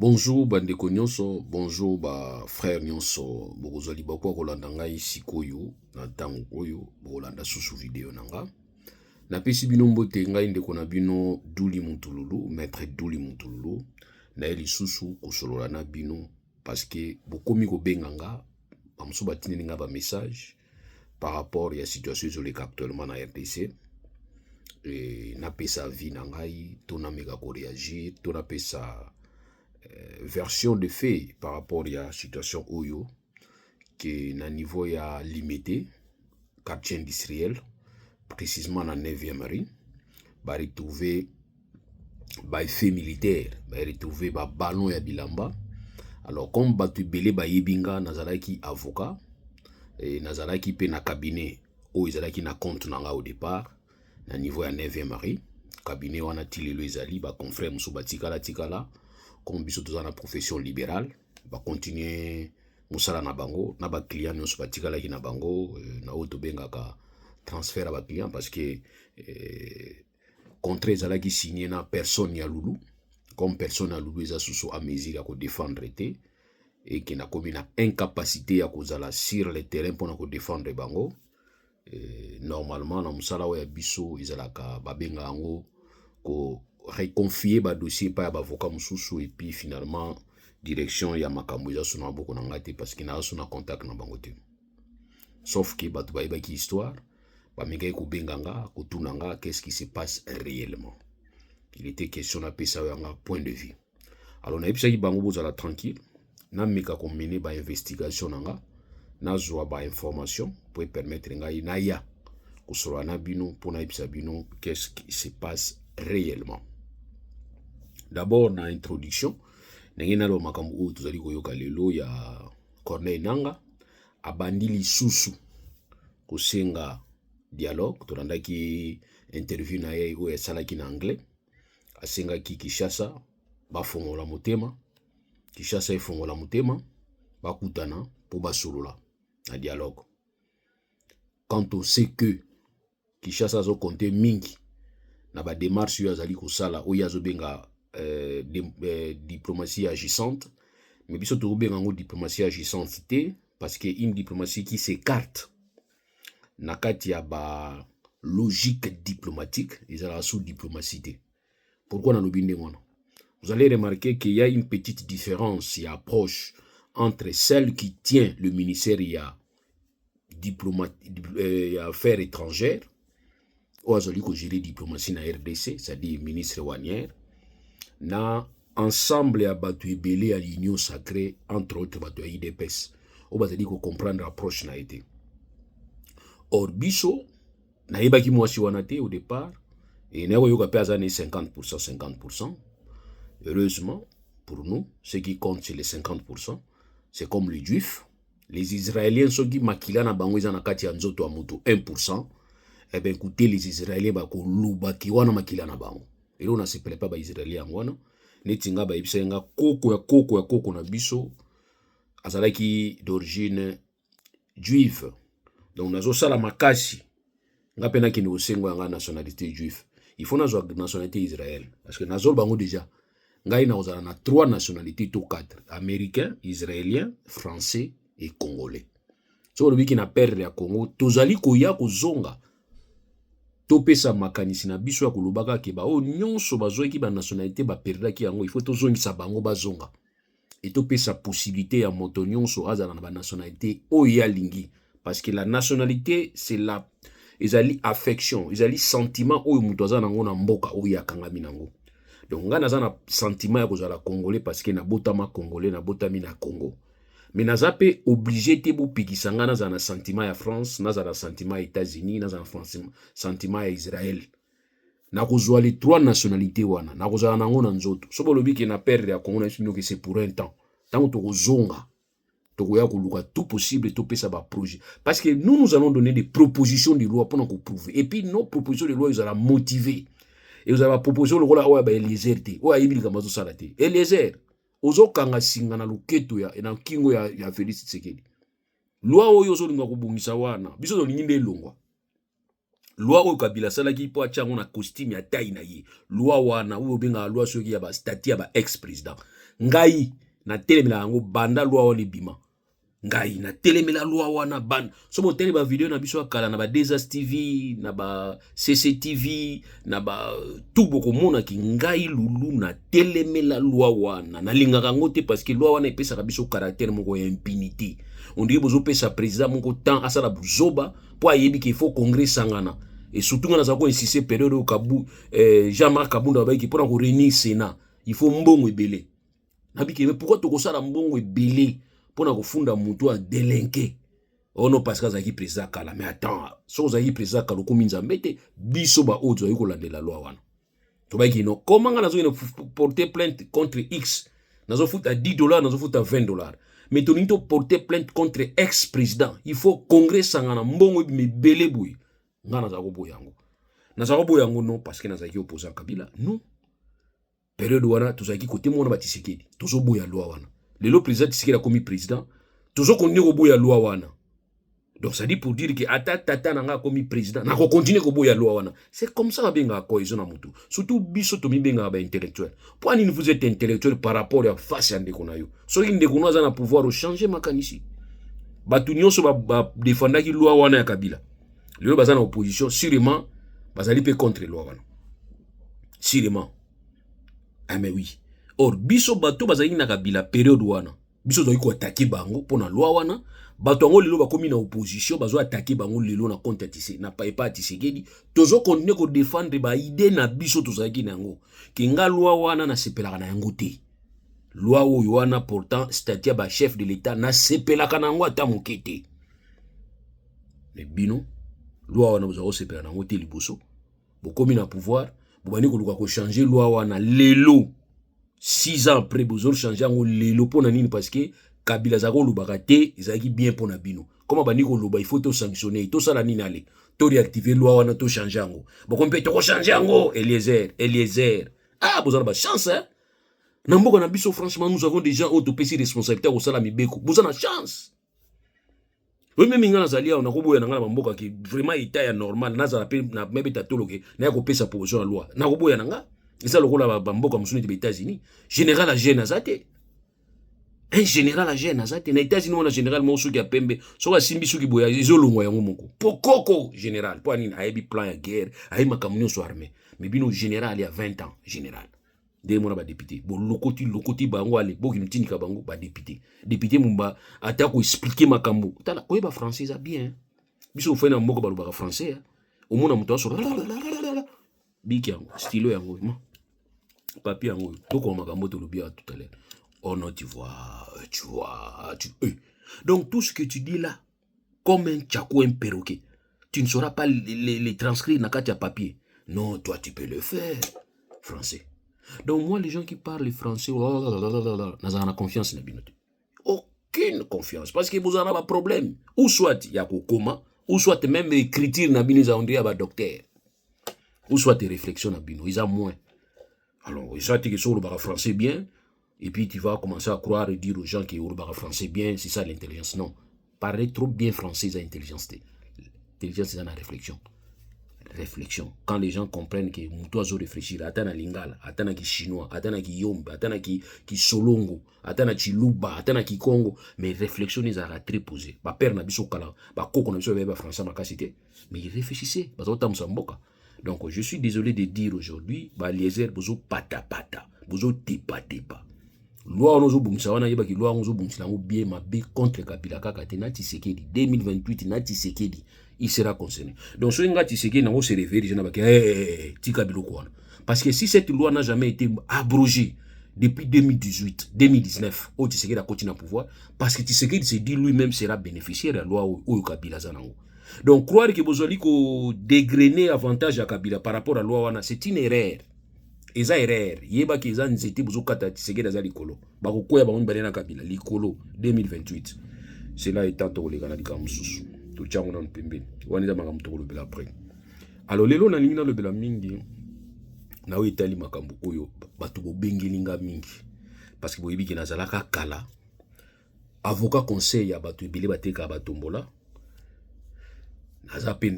Bonjour bandeko nyonso, bonjour ba frère nyonso, bokozali bakwa kolanda ngai sikoyo na ntango oyo bokolanda susu video nanga. Napesi bino mbote ngai ndeko na bino Duli Mutululu, maître Duli Mutululu, na eli susu kosolola na bino parce que bokomi kobenga nga, bamusu batineli nga ba message par rapport ya situation ezoleka actuellement na RDC. Na pesa vie na ngai, to na meka ko réagir, to na pesa version de fait par rapport à la situation Oyo, qui est à niveau limité, quartier industriel, précisément dans 9e marine, va retrouver des effets militaires, va retrouver des ballons à Bilamba. Alors, comme Batu Bele Bayebinga, Nazaraki avocat, et Nazaraki pe na cabinet, ou Nazaraki na compte nanga au départ, à niveau à 9e marine, cabinet wana tilelo ezali, ba confrère Moussouba Tikala, comme biso toza na profession libérale ba continuer musala na bango na ba client nyonso batikala ki na bango na oto bengaka transfert à ba client parce que contrat ezalaki signé na personne ya lulu comme personne ya lulu eza susu à mesure ya ko défendre te et qui na komi na incapacité ya kozala sur le terrain pour na ko défendre bango normalement na musala wa biso ezalaka ba benga yango ko reconfier ba dossier pa ya avocat mususu et puis finalement direction ya makambo ya suna boko na ngate parce que na suna contact na bango te sauf que batu ba ki histoire ba mengai ko benganga ko tunanga qu'est-ce qui se passe réellement. Il était question na pesa ya point de vue. Alors na episa ki bango bozala tranquille na meka ko mener ba investigation nanga na zo ba information pour permettre ngai na ya ko solo na bino pour na episa bino qu'est-ce qui se passe réellement. D'abord na introduction nengena lo makambo oyo tozali koyoka lelo ya Corneille Nangaa abandi lisusu kosenga dialogue tolandaki interview na ye oyo esalaki na anglais asengaki Kinshasa bafongola motema Kinshasa efongola motema bakutana po basolola na dialogue quand on sait que Kinshasa zo compter mingi na ba démarche yo azali kosala oyo azobenga diplomatie agissante, mais biso to benga ngo diplomatie agissante te parce que une diplomatie qui s'écarte na kati ya ba logique diplomatique ezala sous diplomatie te. Pourquoi na lobi ndengona? Vous allez remarquer qu'il y a une petite différence et approche entre celle qui tient le ministère ya affaires étrangères ou azali ko gérer diplomatie na RDC, c'est-à-dire ministre Wanière na ensemble ya batu ebele à l'union sacrée entre autres batu ya IDPS o bazali ko comprendre approche na été. Or biso na yebaki mwasi wana te au départ et na yoka pe azane 50%. Heureusement pour nous ce qui compte c'est les 50%, c'est comme les juifs, les israéliens soki makila na bango eza na kati ya nzoto ya mutu 1%. Eh bien écoutez les israéliens ba ko lubaki wana makila na bango. Et là, on ne se plaît pas les Israéliens. Netinga ba ibsenga koko na biso azalaki d'origine juive. Donc nazo sala makasi nga pena ki ne osengo nga nationalité juive. Il faut nazo nationalité Israël parce que nazo bango déjà ngai na ozala na 3 nationalités to 4, américain, israélien, français et congolais. So le biki na perdre ya Congo tozali ko ya kozonga topesa makanisi na biso ya kolobaka ke ba o nyonso bazoeki ba nationalité ba perdaki yango il faut tozongisa bango bazonga et topesa possibilité ya moto nyonso azala na ba nationalité o ya lingi parce que la nationalité c'est la ezali affection ezali sentiment o muto azana ngo na mboka o ya kangami nango. Donc nga naza na sentiment ya kozala congolais parce que na botama congolais na botami na Congo. Mais naza pe obligé te bo pikisanga naza na sentiment ya France, naza na sentiment ya États-Unis, naza na sentiment ya Israël. Na kozwa les 3 nationalités wana, na kozala nango na nzoto. So bolobi ke na perdre ya Congo na sino que c'est pour un temps. Tango to kozonga, to koya koluka tout possible to pesa ba projet. Parce que nous allons donner des propositions de loi pour nous prouver. Et puis nos propositions de loi ils allont motiver. Et vous avez la proposition le rôle oya ba Eliezer te. Oya yibili kamazo sala te. Eliezer ozokanga singa na luketo ya na kingo ya Félix Tshisekedi. Loi oyo ozolinga kobungisa wana biso tolingi nde elongwa. Loi oyo Kabila salaki po achango na costume ya taille na ye. Loi wana oyo benga loi soki ya ba statut ya ba ex-président. ngai na telemela yango banda loi wana bima ngai na telemela loi wana banda so bo tele ba video na biso akala na ba Desas TV na ba CCTV na ba tout boko mona ki ngai lulu na telemela loi wana na linga kango te parce que loi wana epesa ka biso caractère moko ya impunité on dit bozo pesa président moko temps asala buzoba po ayebi ki faut congrès sangana et surtout on a ça ko insister période au Kabou Jean-Marc Kabunda ba ki pour ko réunir Sénat il faut mbongo ebele nabiki mais pourquoi to ko sala mbongo ebele pour kufunda mutu a délinquer ono parce que zaki président kala mais attends so zaki président kala ko minza mbete biso ba autres yiko landela loi wana to ba ki no comment nga nazo porter plainte contre X nazo fout à $10 nazo fout à $20 mais to nito porter plainte contre ex-président il faut congrès sangana mbongo me belé boui nga nazako boyango non parce que nazaki opposant Kabila non période wana tozaki côté mona batisekedi tozo boya loi wana le président Tshisekedi a commis président toujours qu'on est au bout de la loi wana donc ça dit pour dire que tata nanga commis président na ko continuer ko boya loi wana c'est comme ça benga cohésion na mutu surtout biso to mi benga ba intellectuel pourquoi ni vous êtes intellectuel par rapport à face à ndeko na yo so ki ndeko na za na pouvoir changer makanisi batu nyonso ba défendre ki loi wana ya Kabila le baza na opposition sûrement bazali pe contre loi wana sûrement ah mais oui. Or, biso bato bazali na Kabila période wana. Biso doyi ko attaquer bango pona loi wana. Bato ngo lelo bakomi na opposition bazo attaquer bango lelo na contre Tshisekedi na pa Tshisekedi. Tozo continuer ko défendre ba idée na biso tozaki nango. Ki nga loi wana na sepelaka na yango te. Loi oyo wana pourtant statut ba chef de l'état na sepelaka nango ata mokete. Mais bino loi wana bozo sepelaka nango te liboso. Bokomi na pouvoir, bobani ko luka ko changer loi wana lelo. 6 ans après, vous avez changé le pour nani parce que Kabila Zako Lubarate, ils ont bien pour Nabino. Comment Baniko Luba, il faut tout sanctionner, tout ça la ninale, tout réactiver loi, on a tout changé en haut. Bon, on peut tout changer en haut, Eliezer. Ah, vous avez la chance, hein? Nambo Nabiso, franchement, nous avons des gens autopécis responsabilités au Salami Beko. Vous avez la chance. Oui, même si Nazalia, on a robot et Namboka qui vraiment est normal, Nazara, n'a même pas tologué, n'a pas sa position à loi. N'a robot et Nanga. Et ça, le rôle à Bambo comme son des États-Unis. Général à Génazate. Un général à Génazate. Les États-Unis, on a général Monsou qui a pembe. Soit Simbi Souki Boya, ils ont le moyen. Pourquoi général? Pour un aïe plan à guerre, aïe ma camion soit armé. Mais bien, au général, il y a 20 ans, général. Dès mon député. Bon, lokoti, bango, allez, bon, qui me bango, bah, député. Député, mumba, attaque ou expliquer ma cambo. T'as la, oui, bah, français, ça bien. Bisous, fait un mot, bah, français. Au moins, on m'a sur Biki, stylo, yango, papier en haut, tout comme un tout à l'heure. Oh non, tu vois. Donc tout ce que tu dis là, comme un tchako, un perroquet, tu ne sauras pas les transcrire dans le papier. Non, toi tu peux le faire. Français. Donc moi, les gens qui parlent français, n'a confiance dans binote. Aucune confiance. Parce que vous en avez un problème. Ou soit il y a comment, ou soit même écriture dans binote, on dit à docteur. Ou soit tes réflexions dans binote, ils ont moins. Alors, ça, tu es sur le français bien, et puis tu vas commencer à croire et dire aux gens qui ont le français bien, c'est ça l'intelligence. Non. Parler trop bien français, c'est l'intelligence. L'intelligence, c'est la réflexion. Réflexion. Quand les gens comprennent que Moutoua zo réfléchir, attends lingala, attends ki chinois, attends ki yomba, attends ki solongo, attends ki luba, attends ki congo, mais réflexion, ils ont très posé. Ba père na biso kala, ba koko na biso ba français ma kasité, mais ils réfléchissaient, ba zo tam samboka. Donc, je suis désolé de dire aujourd'hui, Eliezer, bozo pata, bozo tepa. Loi on ozo bumsa wana yeba ki loi on ozo bumsa ngo bien mabe contre Kabila kaka te na Tshisekedi 2028 na Tshisekedi il sera concerné. Donc so nga Tshisekedi na se référer je na ba ke ti Kabila ko wana. Parce que si cette loi n'a jamais été abrogée depuis 2019, au Tshisekedi a continué à pouvoir parce que Tshisekedi se dit lui-même sera bénéficiaire de la loi au Kabila zanango. Donc, croire que vous allez dégrainer avantage à Kabila par rapport à la loi, c'est une erreur. Et ça, erreur. Yeba ki za nzete buzo kata Tshisekedi za likolo. Bako koya ba mbale na Kabila likolo 2028. C'est là étant to le kana dikamususu. To chango na mpembe. Waniza makamto le bela après. Alors lelo na linga le bela mingi. Na o itali makambo oyo batu bo bengelinga mingi. Parce que boyebi ki nazalaka kala. Avocat conseil ya batu ebele bateka batombola.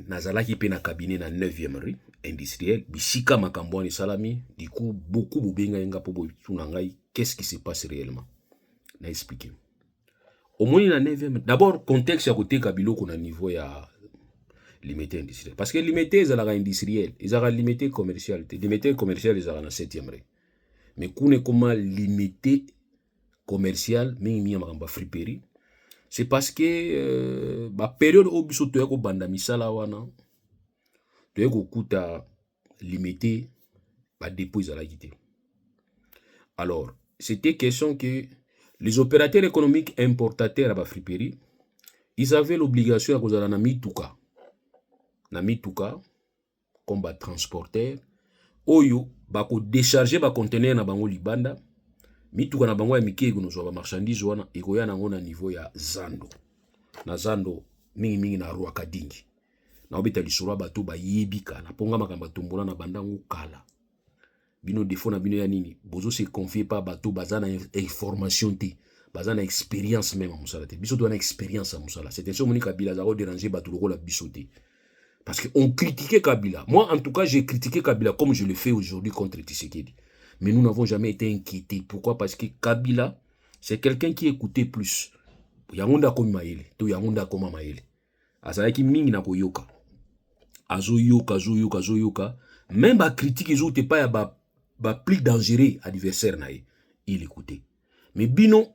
Nazalaki pe na cabinet na 9e rue industriel bisika makambo ni salami du coup beaucoup bobenga yenga po tunangai qu'est-ce qui se passe réellement na expliquer au moins na 9e d'abord contexte ya koteka biloko na niveau ya limité industriel parce que limité ezalaka industriel ezalaka limité commercial limité commercial ezalaka na 7e rang mais kuna koma limité commercial mingi makambo friperie c'est parce que ba période au biso to yako banda misala wana to yako kuta limité ba dépôt ezalaki te. Alors c'était question que les opérateurs économiques importateurs à ba friperie ils avaient l'obligation ya kozala na mituka comme ba transporteur oyo bako décharger ba conteneur na bango libanda mituka na bango ya mike ekonozwa ba marchandise wana ekoya nango na niveau ya zando na zando mingi na Rwakadingi na obeta lisura bato bayebika na ponga makambo tombola na bandango kala bino défaut na bino ya nini bozo se confier pas bato bazana information te bazana expérience même musala te biso to na expérience musala c'était ça moni Kabila za ko déranger bato lokola biso te. Parce qu'on critiquait Kabila. Moi, en tout cas, j'ai critiqué Kabila comme je le fais aujourd'hui contre Tshisekedi. Mais nous n'avons jamais été inquiétés. Pourquoi? Parce que Kabila, c'est quelqu'un qui écoutait plus. Yangonda komi maele, to yangonda koma maele. Azalaki mingi na koyoka. Azoyoka. Même ba critique ils ont pas ya ba plus dangereux adversaire na ye. Il écoutait. Mais bino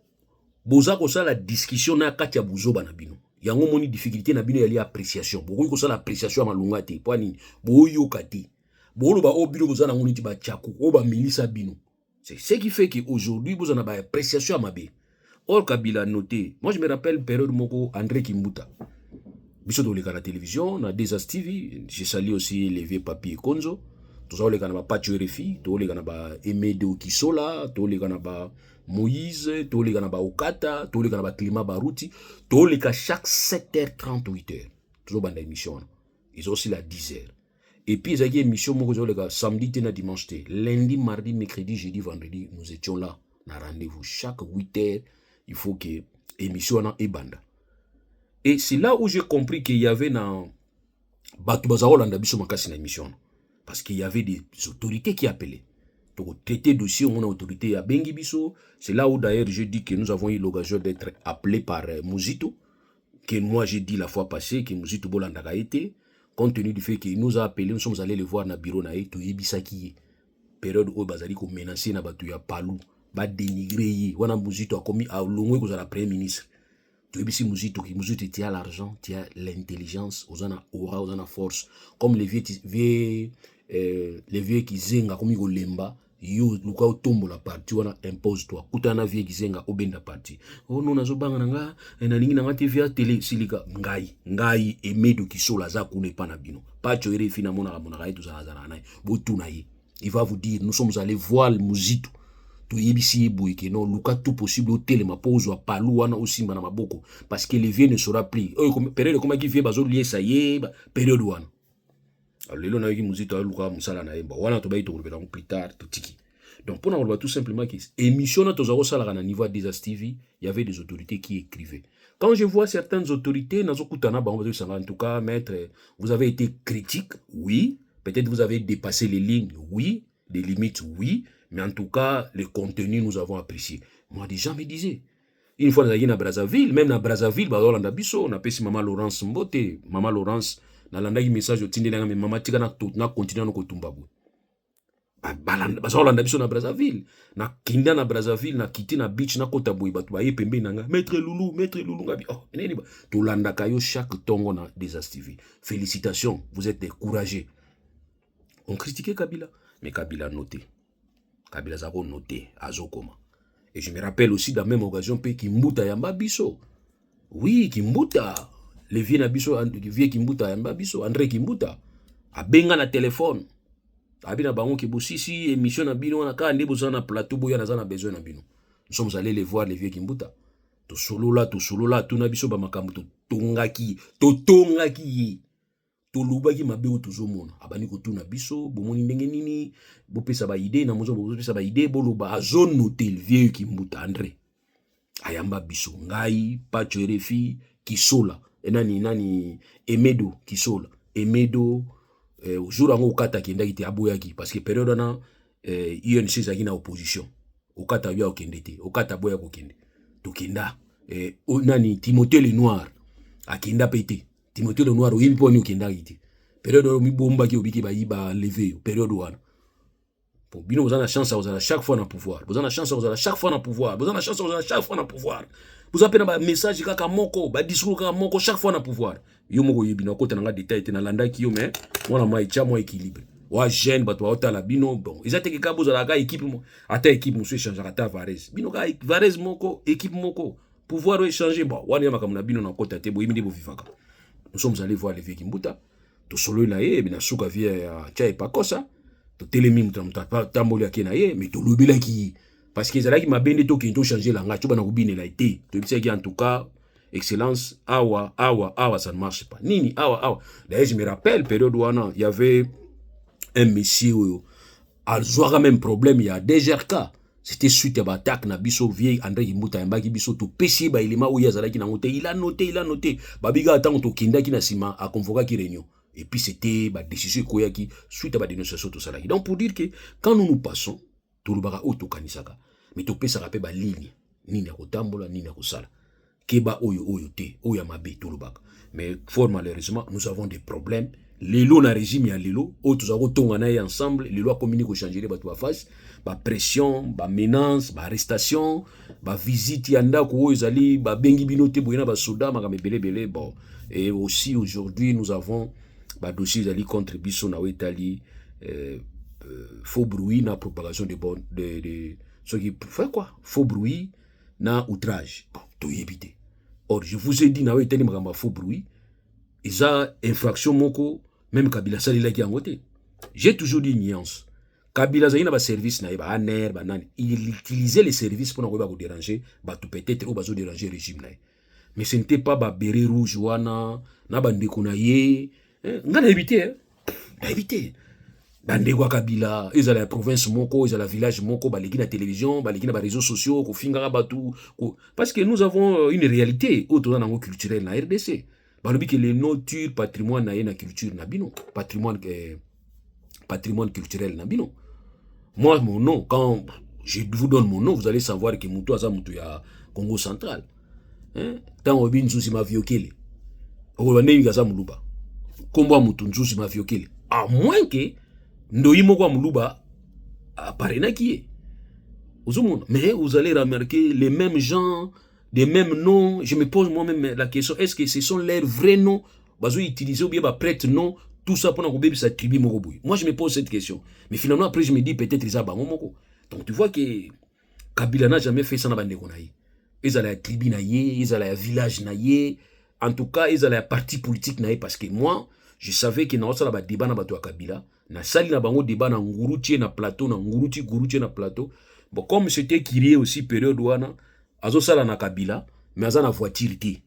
boza ko la discussion na kati ya buzoba na bino. Yango moni difficulté na bino yali appréciation boko ko sala appréciation ya malunga te poani boyo kati bolo ba obilo bozana ngoni ti ba tchaku o ba milisa bino c'est ce qui fait que aujourd'hui bozana ba appréciation ya mabe. Or Kabila noté moi je me rappelle période moko André Kimbuta biso to leka na télévision na Desas TV j'ai salué aussi les vieux papier Konzo to leka na ba Pacho RFI to leka na ba Emedo Kisola to leka na ba Moïse, toleka na ba Okata, toleka na ba Climat Baruti, toleka chaque 7h30 8h. Toujours banda émission. Ils ont aussi la 10h. Et puis ils ont une émission moko samedi tena dimanche te. Lundi, mardi, mercredi, jeudi, vendredi, nous étions là. Na rendez-vous chaque 8h, il faut que émission na e banda. Et c'est là où j'ai compris qu'il y avait na batu bazawolanda biso makasi na émission. Parce qu'il y avait des autorités qui appelaient. Pour traiter dossier, on a autorité à Bengibiso. C'est là où d'ailleurs je dis que nous avons eu l'occasion d'être appelés par Mouzito, que moi j'ai dit la fois passée que Mouzito Bolandaka été, compte tenu du fait qu'il nous a appelés, nous sommes allés le voir na bureau na to yebisaki période où bazali ko menacer na batu ya palu, ba dénigrer wana Mouzito a commis à longwe ko za la premier ministre. Tu yebisi Mouzito qui Mouzito tu as l'argent, tu as l'intelligence, ozana aura, ozana force, comme les vieux qui zenga comme lemba yo luka otombo la parti wana impose toi kutana vie kizenga obenda parti oh non nazobanga nga na ningi na TV télé silika ngai Emedo Kisola za kune pana bino Pacho RFI na mona yetu za na botuna ye il va vous dire nous sommes allés voir le Mouzito to yebisi boy que non luka tout possible au télé ma pose palu wana osimba na maboko parce que les vieux ne sera plus période comme qui vie bazo lié ça y période wana. Alors, na Mouzito aluka musala na yemba wana to bayito kolbela plus tard to tiki. Donc pour nous tout simplement que émission na tozako sala na niveau des TV, il y avait des autorités qui écrivaient. Quand je vois certaines autorités nazokutana ba en tout cas maître vous avez été critique, oui, peut-être vous avez dépassé les lignes, oui, des limites, oui, mais en tout cas le contenu nous avons apprécié. Moi des gens me disaient une fois na Brazzaville, même na Brazzaville ba Rolanda biso on appelle maman Laurence Mbote, maman Laurence na landa ki message otinde na mama tika na continuer no kotumba bo bazolanda biso na Brazzaville na kinda na Brazzaville na kiti na beach na kota boy batu ba yepembe nanga maître Loulou ngabi oh neni ba to landa kayo chaque tongo na Desas TV. Félicitations, vous êtes des courageux. On critiquait Kabila mais Kabila noté, Kabila zako noté azokoma. Et je me rappelle aussi dans la même occasion pe Kimbuta yamba biso, oui Kimbuta le vieux Nabiso, vieux Kimbuta yamba biso, André Kimbuta a benga na téléphone abina bango ki bosisi émission na bino na ka ndebo na plateau boya na besoin na bino. Nous sommes allés les voir les vieux Kimbuta to solola tout na biso ba makambo to tongaki to lubaki mabe o tozomona abani ko tuna biso bomoni ndenge nini bo pesa ba idée na mozo bo pesa ba idée bo loba a zone hôtel vieux Kimbuta André ayamba biso ngai Pacho RFI Kisola nani Emedo Kisola Emedo jour ango okata kendaki te aboyaki parce que période wana UNC ezalaki na opposition okata bia okende te okata boya kokende tokenda nani Timothée Lenoir akenda mpe te Timothée Lenoir oyebi mpo ni okendaki te période oyo mibombaki obiki bayiba leve yo période wana bon bino bozana chance ozala chaque fois na pouvoir bozana chance ozala chaque fois na pouvoir bozana chance ozala chaque fois na pouvoir boza pe na ba message kaka moko ba discours kaka moko chaque fois na pouvoir yo moko yebi na kota na détail te na landaki yo mais mwana moi tcha moi équilibre wa jeune bato ba otala bino bon ezate ke ka bozala ka équipe ata équipe musu échanger ata Varese bino ka Varese moko équipe moko pouvoir échanger bon wani ya makamuna bino na kota te bo yimi bo vivaka nous sommes allés voir les vieux Kimbuta to solo na ye bina suka vie ya tcha epakosa to telemi mutamta tamboli akena ye mais to lobela ki parce que ezalaki mabende to kento changer la ngacho bana kubinela été to bisaki en tout cas excellence awa ça ne marche pas nini awa d'ailleurs je me rappelle période où il y avait un monsieur azwaka même problème il y a DGRK c'était suite à l'attaque na biso vieille André Kimbuta mbaki biso to pesi ba ilima où yazalaki na ngote il a noté babiga atango to kindaki na sima a convoquer ki réunion et puis c'était ba décision koyaki suite à ba dénonciation to salaki donc pour dire que quand nous passons to lubaka auto kanisaka mais to pesa rapé ba ligne nini ya kotambola nini ya kosala keba oyo te oyo mabe to lubaka mais fort malheureusement nous avons des problèmes lelo na régime ya lelo o tozako tonga na ensemble lelo a communiquer ko changer ba to face ba pression ba menace ba arrestation ba visite ya ndako oyo ezali ba bengi bino te boyena ba soda makame belé bon et aussi aujourd'hui nous avons ba dossier ezali contre biso na wetali faux bruit na propagation de ce qui fait quoi faux bruit na outrage bon to yebité or je vous ai dit na wetali makamba faux bruit isa infraction moko même Kabila salila ki angote j'ai toujours dit nuance Kabila zaina ba service na ba aner ba nani il utilisait les services pour na ko déranger ba tout peut-être ou bazo déranger régime na mais ce n'était pas ba béret rouge wana na ba ndeko na ye ngana éviter bande kwa Kabila ezala la province moko ezala la village moko baleki na télévision baleki na ba réseaux sociaux ko fingaka batu parce que nous avons une réalité autour na culturelle na RDC balobi que les notures patrimoine na na culture na bino patrimoine culturel na bino moi mon nom quand je vous donne mon nom vous allez savoir que mutu aza mutu ya Congo central tant obi nzusi ma viokele o bande ngaza muluba kombo mutu nzusi ma viokele à moins que ndoyi moko muluba aparena qui mais vous allez remarquer les mêmes gens des mêmes noms. Je me pose moi-même la question, est-ce que ce sont leurs vrais noms bazo utiliser ou bien ba prêtre nom tout ça pour na sa tribu moko. Moi je me pose cette question, mais finalement après je me dis peut-être ils bango moko. Donc tu vois que Kabila n'a jamais fait ça na bande konaï. Ils allaient la tribu naïe, ils allaient la village naïe, en tout cas ils allaient la parti politique naïe parce que moi je savais que na osala ba débat na bato Kabila na sali na bango débat na nguruti na plateau na nguruti na plateau. Bon comme c'était crié aussi période wana azo sala na Kabila mais aza na voiture te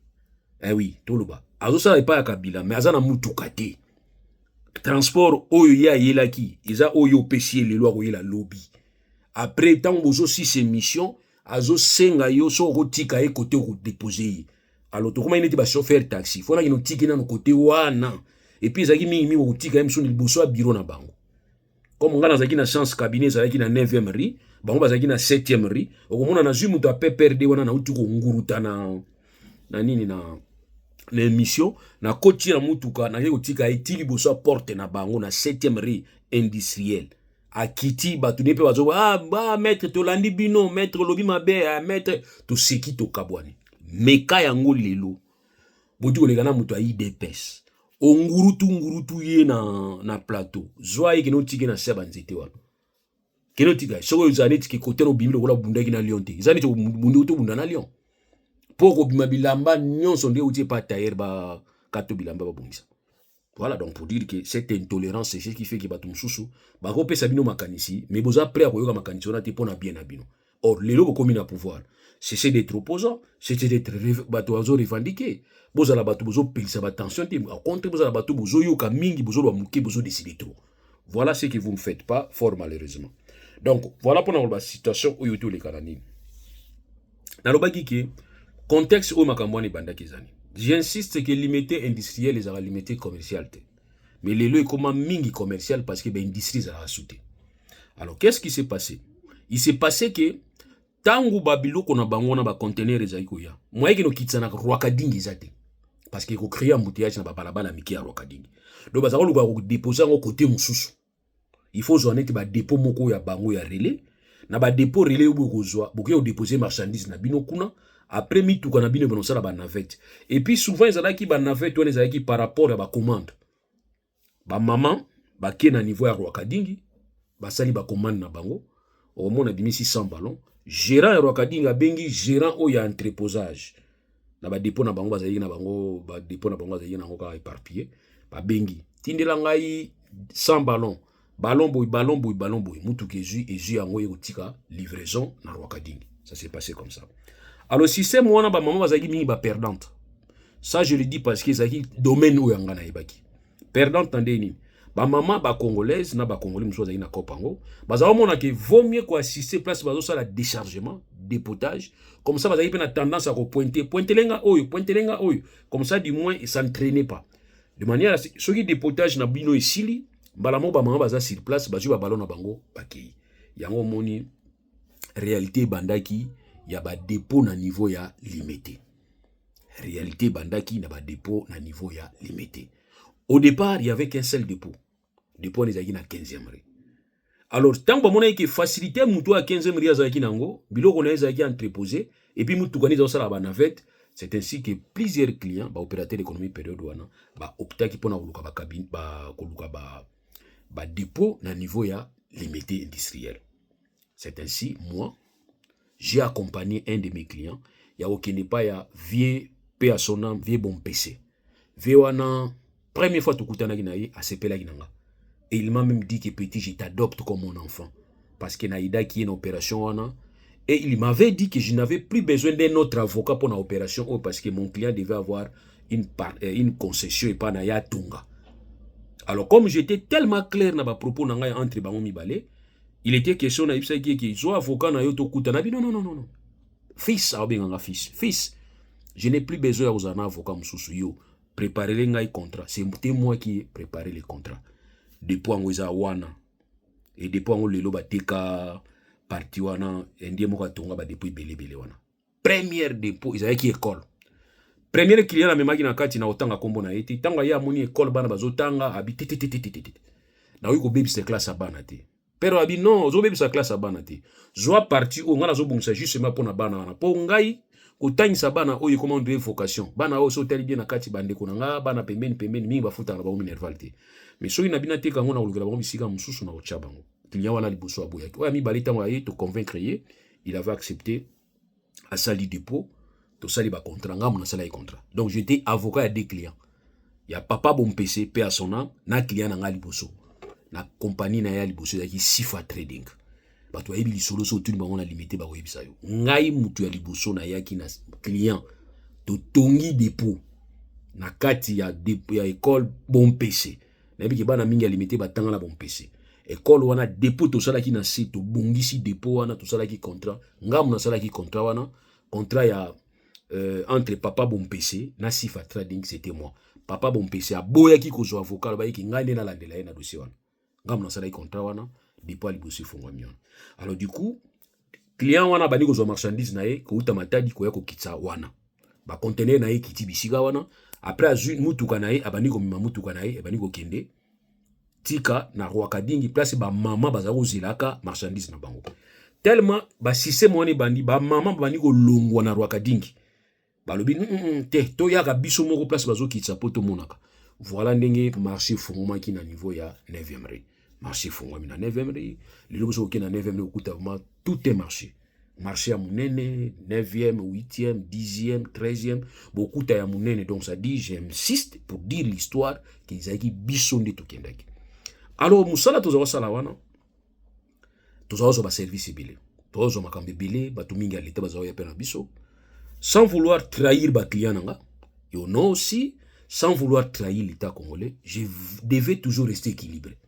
oui toloba azo sala pa ya Kabila mais aza na mutuka te transport oyo ya yelaki eza oyo pesier le loi oyela lobby après tant bozo si ces missions azo senga yo so rotika e côté ko déposer alors to comment il était ba chauffeur taxi fona kino tiki na côté wana et puis ezaki mingi ko tika même son liboso bureau na bango comme ngana zaki na chance cabinet zaki na 9e rue bango bazaki na 7e rue okomona na zumu to PPRD wana na utuko nguruta na nini na l'émission na koti na mutuka na yeko tika etili boso porte na bango na 7e rue industriel akiti batu nepe bazo ba maître tolandi bino maître lobi mabe maître to seki to kabwani meka yango lelo bodi kolekana mutu ayi depes ngurutu ye na plateau zwa ye kino tiki na seba nzete wana kino tika soko uzaneti ki côté no bimilo kola bundaki na Lyon te izani to bundu to bunda na Lyon poko bima bilamba nyonso nde utie pa tailleur ba kato bilamba ba bungisa. Voilà donc pour dire que cette intolérance c'est ce qui fait que batum susu ba ko pesa bino makanisi mais boza prêt à koyoka makanisi on a te pona bien na bino. Or les lobes comme na pouvoir c'est d'être opposant, c'est d'être bato azo revendiquer boza la bato bozo pelisa ba tension te contre boza la bato bozo yoka mingi bozo lo muke bozo décider trop. Voilà ce que vous ne faites pas fort malheureusement. Donc voilà pour la situation où yoto les kanani. Na lobaki ke contexte où makamwani banda kezani. J'insiste que limité industriel les limité commercial. mais les lois comme mingi commercial parce que ben industrie a sauté. Alors qu'est-ce qui s'est passé? Il s'est passé que tangu babilo kona bangona ba conteneur ezali koya. Moi qui no kitsana Rwakadingi zate. Parce que ko créer embouteillage na ba balabala miki ya Rwakadingi. Donc bazako luka ko déposer en côté mususu. Il faut zonete ba dépôt moko ya bango ya relais. Na ba dépôt relais ou bokozwa, bokoyo déposer marchandise na bino kuna. Après mi tout kana bino bonosala ba navette. Et puis souvent ezalaki ba navette on ezalaki par rapport à ba commande. Ba maman ba ke na niveau ya Rwakadingi, ba sali ba commande na bango. Au moins na bimisi 100 ballons. Gérant Rwakadingi a bengi gérant o ya entreposage. Na ba dépôt na bango bazali na bango, ba dépôt na bango bazali na ngoka éparpillé. Ba bengi tindela ngai 100 ballons. Ballon boy. Mutu kezu ezu yango yotika livraison na Rwakadingi. Ça s'est passé comme ça. Alors système wana ba maman bazali mingi ba perdante. Ça je le dis parce que zaki domaine où yanga na ibaki. Perdante tandeni. Ba maman ba congolaise na ba congolais muso zaki na kopango. Bazao mona que vaut mieux ko assister place bazo ça la déchargement, dépotage. Comme ça bazali pe na tendance à pointer lenga oyo. Comme ça du moins il s'entraînait pas. De manière à ce qui dépotage na bino esili, balamo ba maman baza sur place, bazu ba ballon na bango bakei. Yango moni réalité bandaki ya ba dépôt na niveau ya limité. Réalité bandaki na ba dépôt na niveau ya limité. Au départ, il y avait qu'un seul dépôt. Dépôt les na 15e rue. Alors tant que mon que facilité muto à 15e rue azaki nango, biloko na ezaki entreposé et puis mutu kani za ba navette, c'est ainsi que plusieurs clients, ba opérateurs d'économie période wana, ba optaki pona koluka ba cabine, ba koluka ba dépôt na niveau ya limité industriel. C'est ainsi moi j'ai accompagné un de mes clients, ya okende pa ya vieux pe à son âme, vieux bon PC. Vieux wana première fois tukutanaki na ye asepelaki nanga. Et il m'a même dit que petit je t'adopte comme mon enfant parce que naïda qui est une opération wana. Et il m'avait dit que je n'avais plus besoin d'un autre avocat pour l'opération parce que mon client devait avoir une concession et pas na ya tunga. Alors comme j'étais tellement clair na ba propos nanga entre bango mibale, il était question na ibsa ki zo avocat na yo to kutana bi non. Fils abenganga fils. Je n'ai plus besoin aux avocat mususu yo. Préparer ngai contrat. C'est moi qui ai préparé les contrats. Depuis angoza wana. Et depuis ango lelo bateka parti wana endie moka tonga ba depuis belé wana. Première dépôt ils avaient qui école. Premier client na memaki na kati na otanga kombo na eti tanga ya moni école bana bazotanga habité. Na uko baby sa classe abana te. Pero abi non, zo baby sa classe abana te. Zo parti o ngana zo bungisa justement pour na bana wana. Po ngai kotangisa bana oyo comment de vocation. Bana o so tali bien na kati bande ko nga bana pembeni mingi bafuta na ba minerval te. Mais so ina bina te kango na olukela ba bisika mususu na ocha bango. Client wana liboso aboyaki. Oya mi balita mo aye to convaincre ye, il avait accepté à sali dépôt. Tout ça, il va contrat. Donc, j'étais avocat à des clients. Il y a papa bon PC, paix à son âme, na client na liboso. Na compagnie na liboso, il y a Sifa Trading. Bah, toi, il y a solo, tout le monde a limité, bah, oui, ça y est. Ngai mutu ya liboso na yaki na client. To tongi dépôt. Na kati ya école bon PC. Na yaki ba na mingi ya limité, bah, tanga la bon PC. École wana dépôt, tout ça là qui na site, to bongisi dépôt wana, tout ça là qui contrat. Ngam na ça là qui contrat wana. Contrat ya entre papa bon PC na Sifa Trading c'était moi. Papa bon PC a boya ki ko zo avocat ba ki ngane na landela na dossier wana. Ngam na sala contrat wana depuis ali bossi fongwa mion. Alors du coup client wana bani ko zo marchandise na ye ko uta matadi ko ya ko kitsa wana. Ba conteneur na ye kiti bisika wana après azu mutuka na ye abani ko mima mutuka na ye abani ko kende tika na Rwakadingi place ba mama baza ko zilaka marchandise na bango. Tellement ba système woni bandi ba mama bani ko longwa na Rwakadingi. Balobi te to yaka biso moko place bazo kitsa poto monaka. Voilà ndenge marché fongoma ki na niveau ya 9e rue. Marché fongoma na 9e rue, lelo boso ki na 9e rue okuta vraiment tout est marché. Marché à munene 9e, 8e, 10e, 13e, beaucoup ta ya munene donc ça dit j'insiste pour dire l'histoire qu'ils a ki biso nde to kendaki. Alors musala tozo sala wana. Tozo ba service bilé. Tozo makambe bilé, batu mingi ya leta bazo ya pena biso. Sans vouloir trahir ma client nanga, yo non aussi, sans vouloir trahir l'État congolais, je devais toujours rester équilibré.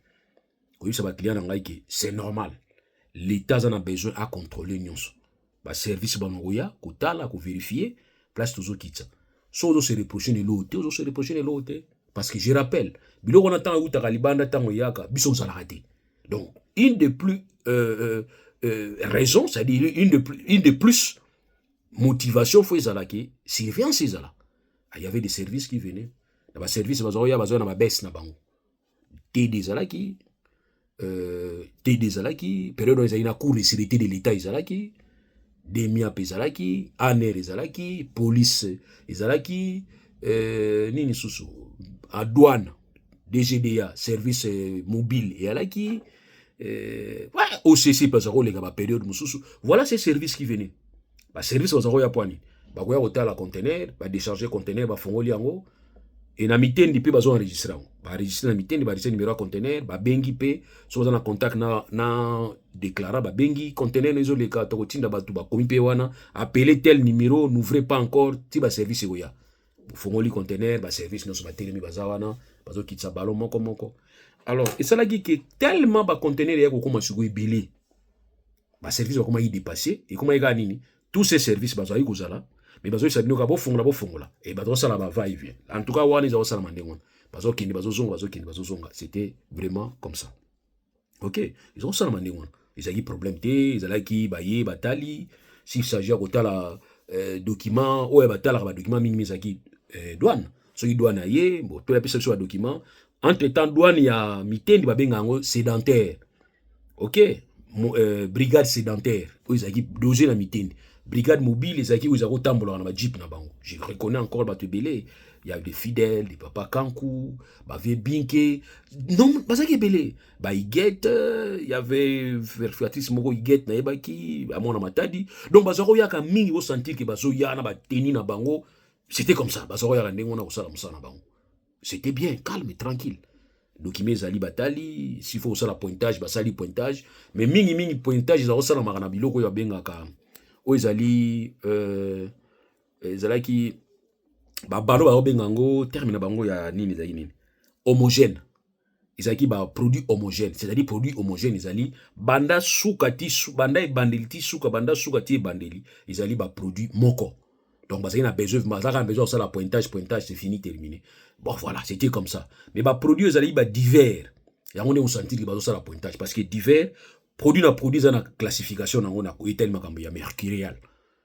Oui, ça va client nanga que c'est normal. L'État en a besoin à contrôler nous. Ba service bangoya, kotala, ko vérifier, place toujours kitsa. So do se reprocher l'autre, so se reprocher l'autre. Parce que je rappelle, biloko na tango uta kalibanda tango yaka biso ozala raté. Donc une de plus raison, c'est-à-dire une de plus motivation faut ezalaki surveillance ezala. Il y avait des services qui venaient. Dans les services bazoya bazoya na baisse na bango. TD ezalaki TD ezalaki période où ezali na cour de sécurité de l'État ezalaki DEMIAP ezalaki ANER ezalaki police ezalaki nini susu à douane DGDA service mobile ezalaki OCC parce que la période mususu voilà ces services qui venaient ba service bazoya poani ba koya hôtel conteneur ba décharger conteneur ba fongoli yango et na mitendi pe bazo enregistrer ba enregistrer na mitendi ba enregistrer numéro à conteneur ba bengi pe so na contact na déclarer ba bengi conteneur nezo le ka to tinda batu ba komi pe wana appeler tel numéro n'ouvrez pas encore ti ba service oya fongoli conteneur ba service no so ba telemi bazawana bazo kitsa ballon moko. Alors et ça là qui tellement ba conteneur ya ko koma sugo ibili ba service ba koma y dépasser et koma y nini tous ces services bazo y kozala mais bazo ça binoka bo fongola et bazo ça la ba va y vient en tout cas wani za ça la mandengona bazo kindi bazo zonga c'était vraiment comme ça. OK, ils ont ça la mandengona ils ont problème té ils ala ki baye batali s'il s'agit à kotala document ou batala ba document mingi zaki douane so y douane aye bon to la pesa sur document entre temps douane ya mitendi ba benga ngo sédentaire. OK, brigade sédentaire où ils ont dosé la mitendi brigade mobile les acquis où ils ont tambola na jeep na bango. Je reconnais encore batu belé, il y a des fidèles, des papa Kankou, ba vie binke non bazaki belé ba Iguette, il y avait verfuatrice moko Iguette na ebaki à mon matadi donc bazako yaka mingi au sentir que bazo ya na ba teni na bango c'était comme ça bazako yaka ndengo na kosala musala na bango c'était bien calme et tranquille. Donc il zali batali s'il faut ça la pointage basali pointage mais mingi pointage za osala makana biloko ya benga ka oizali ezalaki ba balo ba bengango termine bango ya nini za nini homogène ezalaki ba produit homogène c'est-à-dire produit homogène ezali banda sukati banda e bandeli ti suka banda sukati e bandeli ezali ba produit moko donc bazaki na besoin ça la pointage c'est fini terminé bon voilà c'était comme ça mais ba produit ezali ba divers yango ne on sentir que bazo ça la pointage parce que divers produit na produit za na classification nango na ko etel makambo ya mercurial.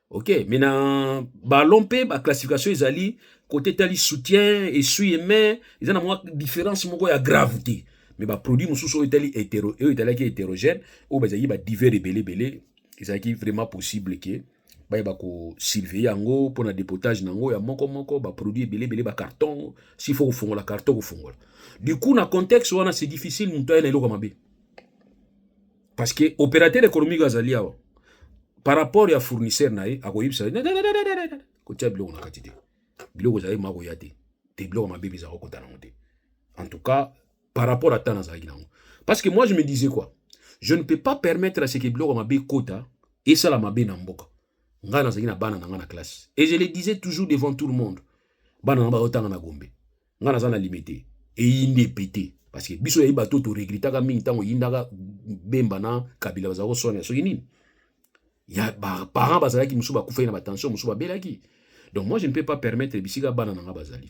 OK, maintenant ballon pe ba classification ezali côté tali soutien essuie main ils na moi différence moko ya gravité mais ba produit mususu etali hétérogène ou bazali ba divers et belé ezali vraiment possible que ba ko surveiller yango pour na dépotage nango ya moko ba produit belé ba carton s'il faut fongola carton ko fongola du coup na contexte wana c'est difficile muto ene eloko mabe. Parce que opérateur économique azali awa par rapport à fournisseur nae akoyibisa ko tia biloko na katite biloko zali mako yate te biloko mabe bizako kota na monte en tout cas par rapport à tana zali nango parce que moi je me disais quoi je ne peux pas permettre à ce que biloko mabe kota et ça la mabe na mboka ngana zali na bana na ngana classe et je le disais toujours devant tout le monde bana na ba otanga na gombe ngana zana limité et inde pété parce que biso ya bato to regrettaka mingi tango yindaka bemba na kabila bazako sonya so nini ya ba parents bazalaki musu ba kufa na attention musu ba belaki donc moi je ne peux pas permettre bisika bana na bazali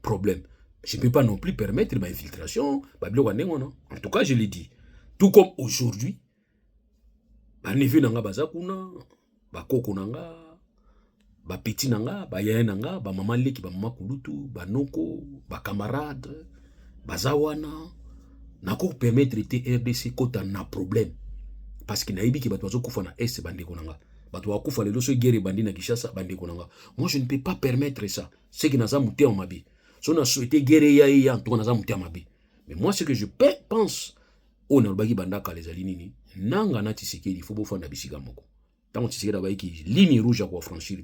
problème je ne peux pas non plus permettre ma infiltration ba biloko ndengo non en tout cas je l'ai dit tout comme aujourd'hui ba neveu nanga bazakuna ba koko nanga ba petit nanga ba yaya nanga ba maman leki ba maman kulutu ba noko ba camarade bazawana nako permettre te RDC kota na problème parce que naïbi ki bato bazo kufa na est bande konanga bato wa kufa lelo so guerre bandi na Kishasa bande konanga moi je ne peux pas permettre ça c'est que naza muté en mabi so na souhaité guerre ya en tout naza muté en mabi mais moi ce que je pense on a bagi banda ka les alinini nanga na Tshisekedi il faut bo fanda bisika moko tant Tshisekedi ba ki ligne rouge à quoi franchir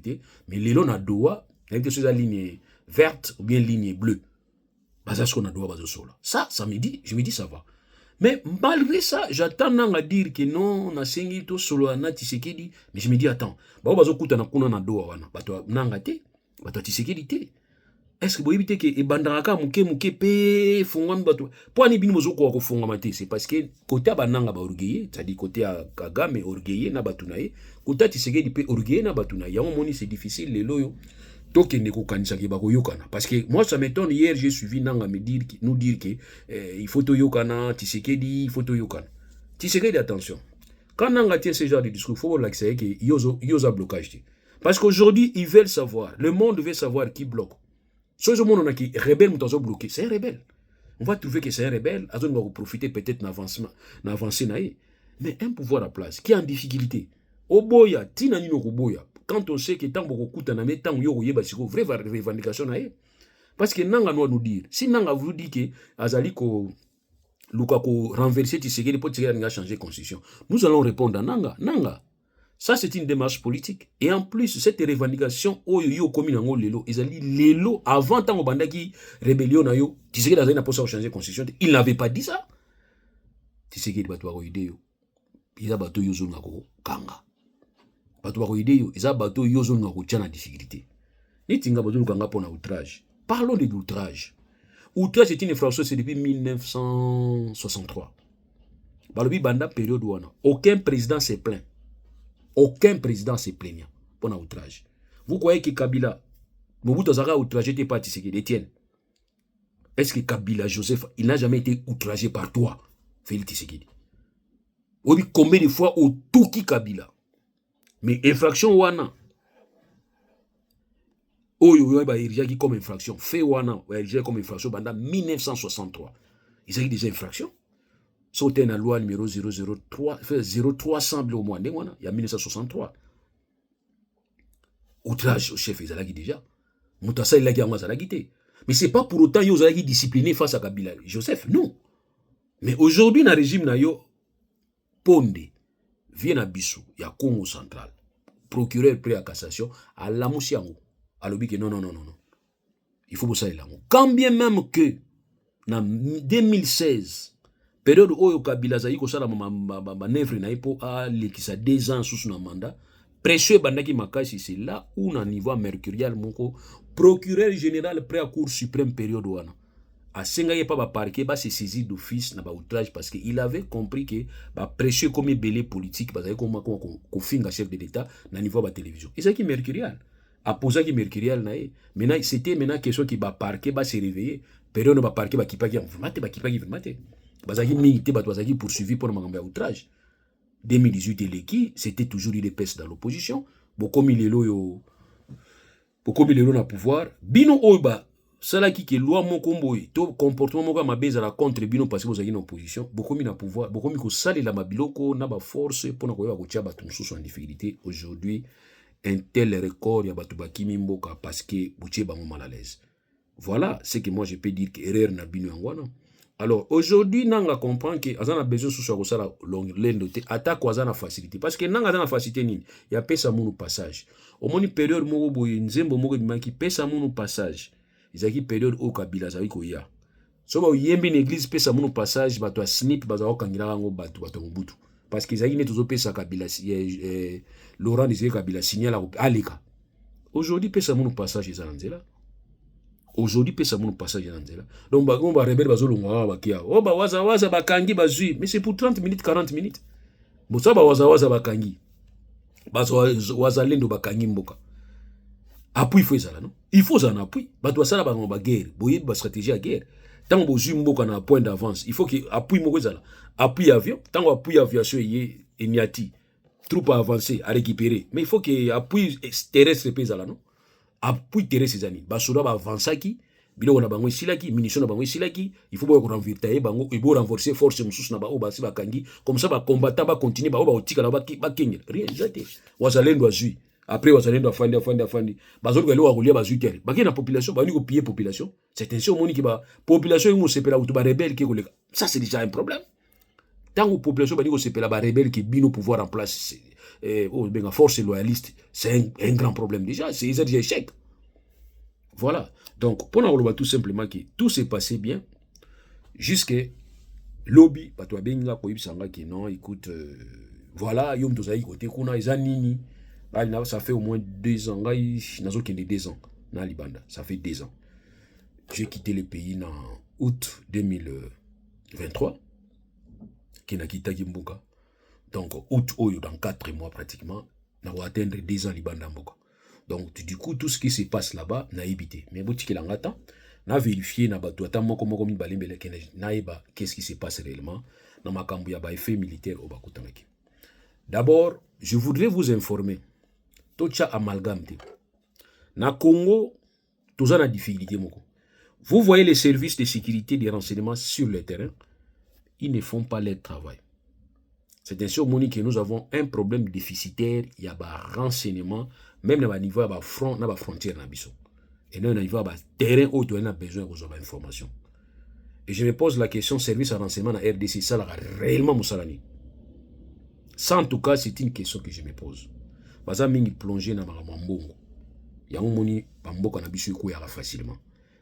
mais lelo na doa avec des choses à ligne verte ou bien ligne bleue. Ça me dit, je me dis ça va. Mais malgré ça, j'attends à dire que non, na sengi to solo na Tshisekedi, mais je me dis attends, ba bazo kuta na kuna na doa wana, bato nanga te, bato Tshisekedi te. Est-ce que vous évitez que e bandaka muke pe fongwami bato. Po ani bini mozo ko fonga te, c'est parce que côté bananga ba orgueillé, c'est-à-dire côté à Kagame orgueillé na bato nae, côté Tshisekedi pe orgueillé na bato nae. Ya moni c'est difficile les loyo. Parce que moi, ça m'étonne. Hier, j'ai suivi Nanga nous dire que il faut to yokana, Tshisekedi, il faut to yokana. Tshisekedi, attention. Quand Nanga tient ce genre de discours, il faut l'accéder que yosa blocage. Parce qu'aujourd'hui, ils veulent savoir, le monde veut savoir qui bloque. Ce monde qui est rebelle, bloqué, c'est un rebelle. On va trouver que c'est un rebelle, on va profiter peut-être d'avancement, mais un pouvoir à place, qui est en difficulté. Oboya, tina nino koboya. Quand on sait que tant beaucoup coûte en amé, tant yo yeba siko vraie revendication nae. Parce que Nanga doit nous dire, si Nanga vous dit que Azali ko Lukako renverser Tshisekedi pour Tshisekedi a changé de constitution, nous allons répondre à Nanga. Nanga, ça c'est une démarche politique. Et en plus, cette revendication, yo commis nango lelo, Azali lelo avant tant bandaki rébellion na yo, Tshisekedi a pas changer de constitution, il n'avait pas dit ça. Tshisekedi batwa ko idée yo. Ils abato yo zone ngako kanga. Bato bako ide yo, eza bato yo zone ngako tia na difficulté. Nitinga bato lukanga pona outrage. Parlons de l'outrage. Outrage c'est une infraction, c'est depuis 1963. Balobi banda période wana, aucun président s'est plaint. Aucun président s'est plaignant pour un outrage. Vous croyez que Kabila, Mobutu Zaka outragé t'es pas Tshisekedi, Etienne? Est-ce que Kabila Joseph, il n'a jamais été outragé par toi, Félix Tshisekedi? Obi combien de fois au tout qui Kabila? Mais infraction wana. Oyo ba irigaki comme infraction. Fait wana, irigaki comme infraction pendant 1963. Il s'agit des infractions. Sauté dans la loi numéro 0300 au mois de wana, il y a 1963. Outrage au chef Ezalaki déjà. Moutassa il a qui Amazalaki. Mais c'est pas pour autant yo Zalaki discipliné face à Kabila Joseph, non. Mais aujourd'hui dans le régime na yo Ponde vient à Bissou, il y a Congo central. Procureur prêt à cassation à la Moussiango. À l'objet que non. Il faut que ça aille là. Quand bien même que en 2016, période où Kabila Zaï ko sala manœuvre na ipo a l'équisa 2 ans sous son mandat, précieux bandaki makasi, c'est là où na niveau mercurial moko procureur général prêt à Cour suprême période wana. A Sengaye pas parquet ba se saisi d'office na ba outrage parce que il avait compris que ba précieux comme belé politique parce que comme ko finga chef de l'état na niveau ba télévision. Et ça qui mercurial a posé qui mercurial na maintenant c'était maintenant question qui ba parquet ba se réveiller période ba parquet ba kipaki informaté ba kipaki informaté bazaki milité ba bazaki poursuivi pour mangamba outrage 2018 eleki c'était toujours l'UDPS dans l'opposition beaucoup milelo yo beaucoup milelo na pouvoir bino oba cela qui est loi mon combo to comportement mon ma base à la contre bino parce que vous avez une opposition beaucoup mis na pouvoir beaucoup mis ko sali la mabiloko na ba force pour na ko ko tia batu mususu en difficulté aujourd'hui un tel record ya batu bakimi mboka parce que bouché bango mal à l'aise. Voilà ce que moi je peux dire que erreur na bino ngwana. Alors aujourd'hui nanga comprend que azana besoin sous ko sala lendoté attaque azana facilité parce que nanga azana facilité nini ya pesa munu passage au moni période moko boye nzembo moko bimaki pesa munu passage. Izaki période au Kabila zawi ko ya. So ba yembi l'église pesa munu passage bato a snip baza okangila ngo bato Mobutu. Parce que izaki ne tozo pesa Kabila Laurent Désiré Kabila signal à Aleka. Aujourd'hui pesa munu passage ezanzela. Aujourd'hui pesa munu passage ezanzela. Donc ba ngomba rebelle bazolonga bakia. Oh ba waza bakangi bazui, mais c'est pour 30 minutes 40 minutes. Bo so ba waza bakangi. Waza lendo bakangi mboka. Appui il faut ça non il faut un appui ba doit ça ba guerre boye ba stratégie à guerre tant bo mboka na point d'avance il faut que appui moko ça appui avion tant appui aviation yé eniati troupe avancer à récupérer mais il faut que appui terrestre pesa là non appui terrestre zani ba soda ba avancer qui biloko na bango silaki munition na bango silaki il faut ba renverser bango et bo renforcer force mususu na ba oba si ba kangi comme ça ba combattant ba continuer ba oba otika na ba kenya rien jeté wazalendo azui. Après, on s'en est afandi. Bazol galo a rouler bazuter. Baki na population, bani ko piller population. C'est ainsi au monde qui ba population qui se pela ou ba rebelle qui ko. Ça c'est déjà un problème. Tant que population bani ko se pela ba rebelle qui bino pouvoir en place benga force loyaliste, c'est un grand problème déjà, c'est déjà échec. Voilà. Donc pour nous tout simplement que tout s'est passé bien jusqu'à lobby batwa benga ko ibsanga ki non écoute voilà, yom tozayi côté kuna ezanini. Ça fait au moins 2 ans. Ça fait 2 ans. J'ai quitté le pays en août 2023. Qui n'a quitté Mboka. Donc, août, dans 4 mois pratiquement, on va atteindre 2 ans Libanda Mboka. Donc, du coup, tout ce qui se passe là-bas, n'a évité. Mais boutique l'angata, n'a vérifié, n'a pas tout attends, comment qu'est-ce qui se passe réellement dans ma cambouille, bah, effet militaire au Bakutanaki. D'abord, je voudrais vous informer, Tocha amalgame. Na Congo, tout a difficulté. Vous voyez les services de sécurité des renseignements sur le terrain, ils ne font pas leur travail. C'est ainsi au Moni que nous avons un problème déficitaire, il y a des renseignements, même à niveau de front, dans la frontière. Et nous, à niveau de terrain où on a besoin de information. Et je me pose la question, service à renseignement à RDC, ça a réellement Moussalani. Ça, en tout cas, c'est une question que je me pose. Parce que je plongé dans ma mbongo. Il y a un moni, bambo qu'on a bisu facilement.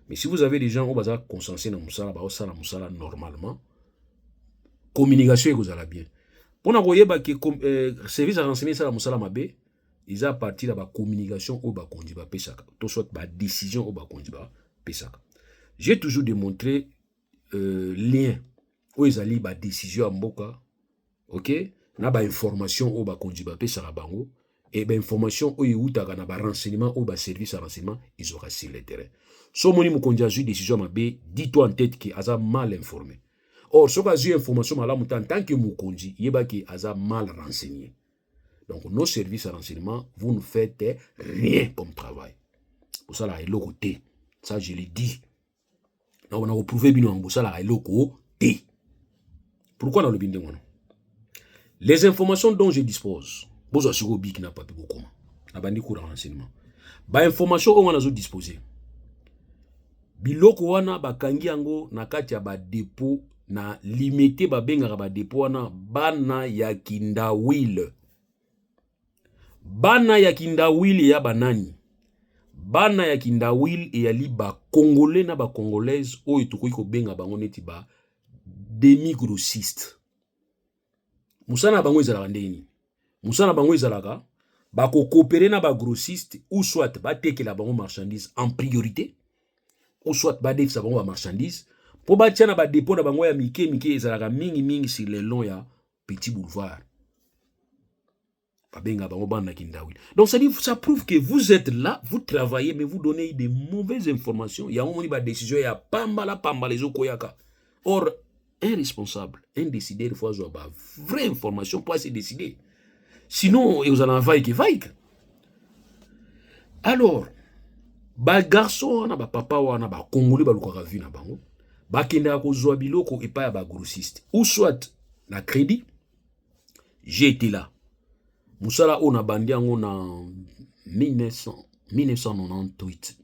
Mais si vous avez des gens qui ont conscience dans Moussala, normalement, communication vous allez bien. Pour nous voyez que service à renseigner ça Moussala Mabé, ils ont parti de la communication au Bakondiba Pesaka, tout soit la décision au Bakondiba Pesaka. J'ai toujours démontré lien où ils allaient la décision à Mboka, ok, na ba information au Bakondiba Pesaka bango et ba information où ils ont na ba renseignement au ba service à renseignement ils auront sur le terrain. So moni mukondia ju décision Mabé, dis-toi en tête que Aza mal informé. Or, ce que j'ai information en tant que Mukonji, il y a mal renseigné. Donc, nos services à renseignement, vous ne faites rien comme travail. Pour ça, là, il y a ça, je l'ai dit. Donc, on a prouvé bien pour ça, là, il y a pourquoi dans le bindé? Les informations dont je dispose, vous assurez que n'a pas pu beaucoup. La bande cours de renseignement. Ba information on a disposé. Biloko wana bakangi yango na kati ya ba dépôt na limité ba benga ba dépôt wana bana ya kindawil. Bana ya kindawil ya banani. Bana ya kindawil e yali ba congolais na ba congolaise oyo tokoki ko benga bango neti ba demi grossiste. Musana bango ezalaka ndeni. Musana bango ezalaka ba ko coopérer na ba grossiste ou soit ba tekela bango marchandise en priorité. Ou soit ba def sa bango ba marchandise pour ba tiana ba dépôt na bango ya mike ezalaka mingi sur le long ya petit boulevard. Ba benga bango bana kindawil. Donc ça prouve que vous êtes là, vous travaillez mais vous donnez des mauvaises informations. Il y a un ba décision ya pamba les okoyaka. Or un responsable, un décideur faut avoir ba vraie information pour se décider. Sinon vous allez en vaille. Alors ba garçon na ba papa wana ba congolais ba lukaka vi na bango ba kenda ko zwa biloko et pas ya ba grossiste ou soit na crédit. J'ai été là musala on a bandi yango na 1998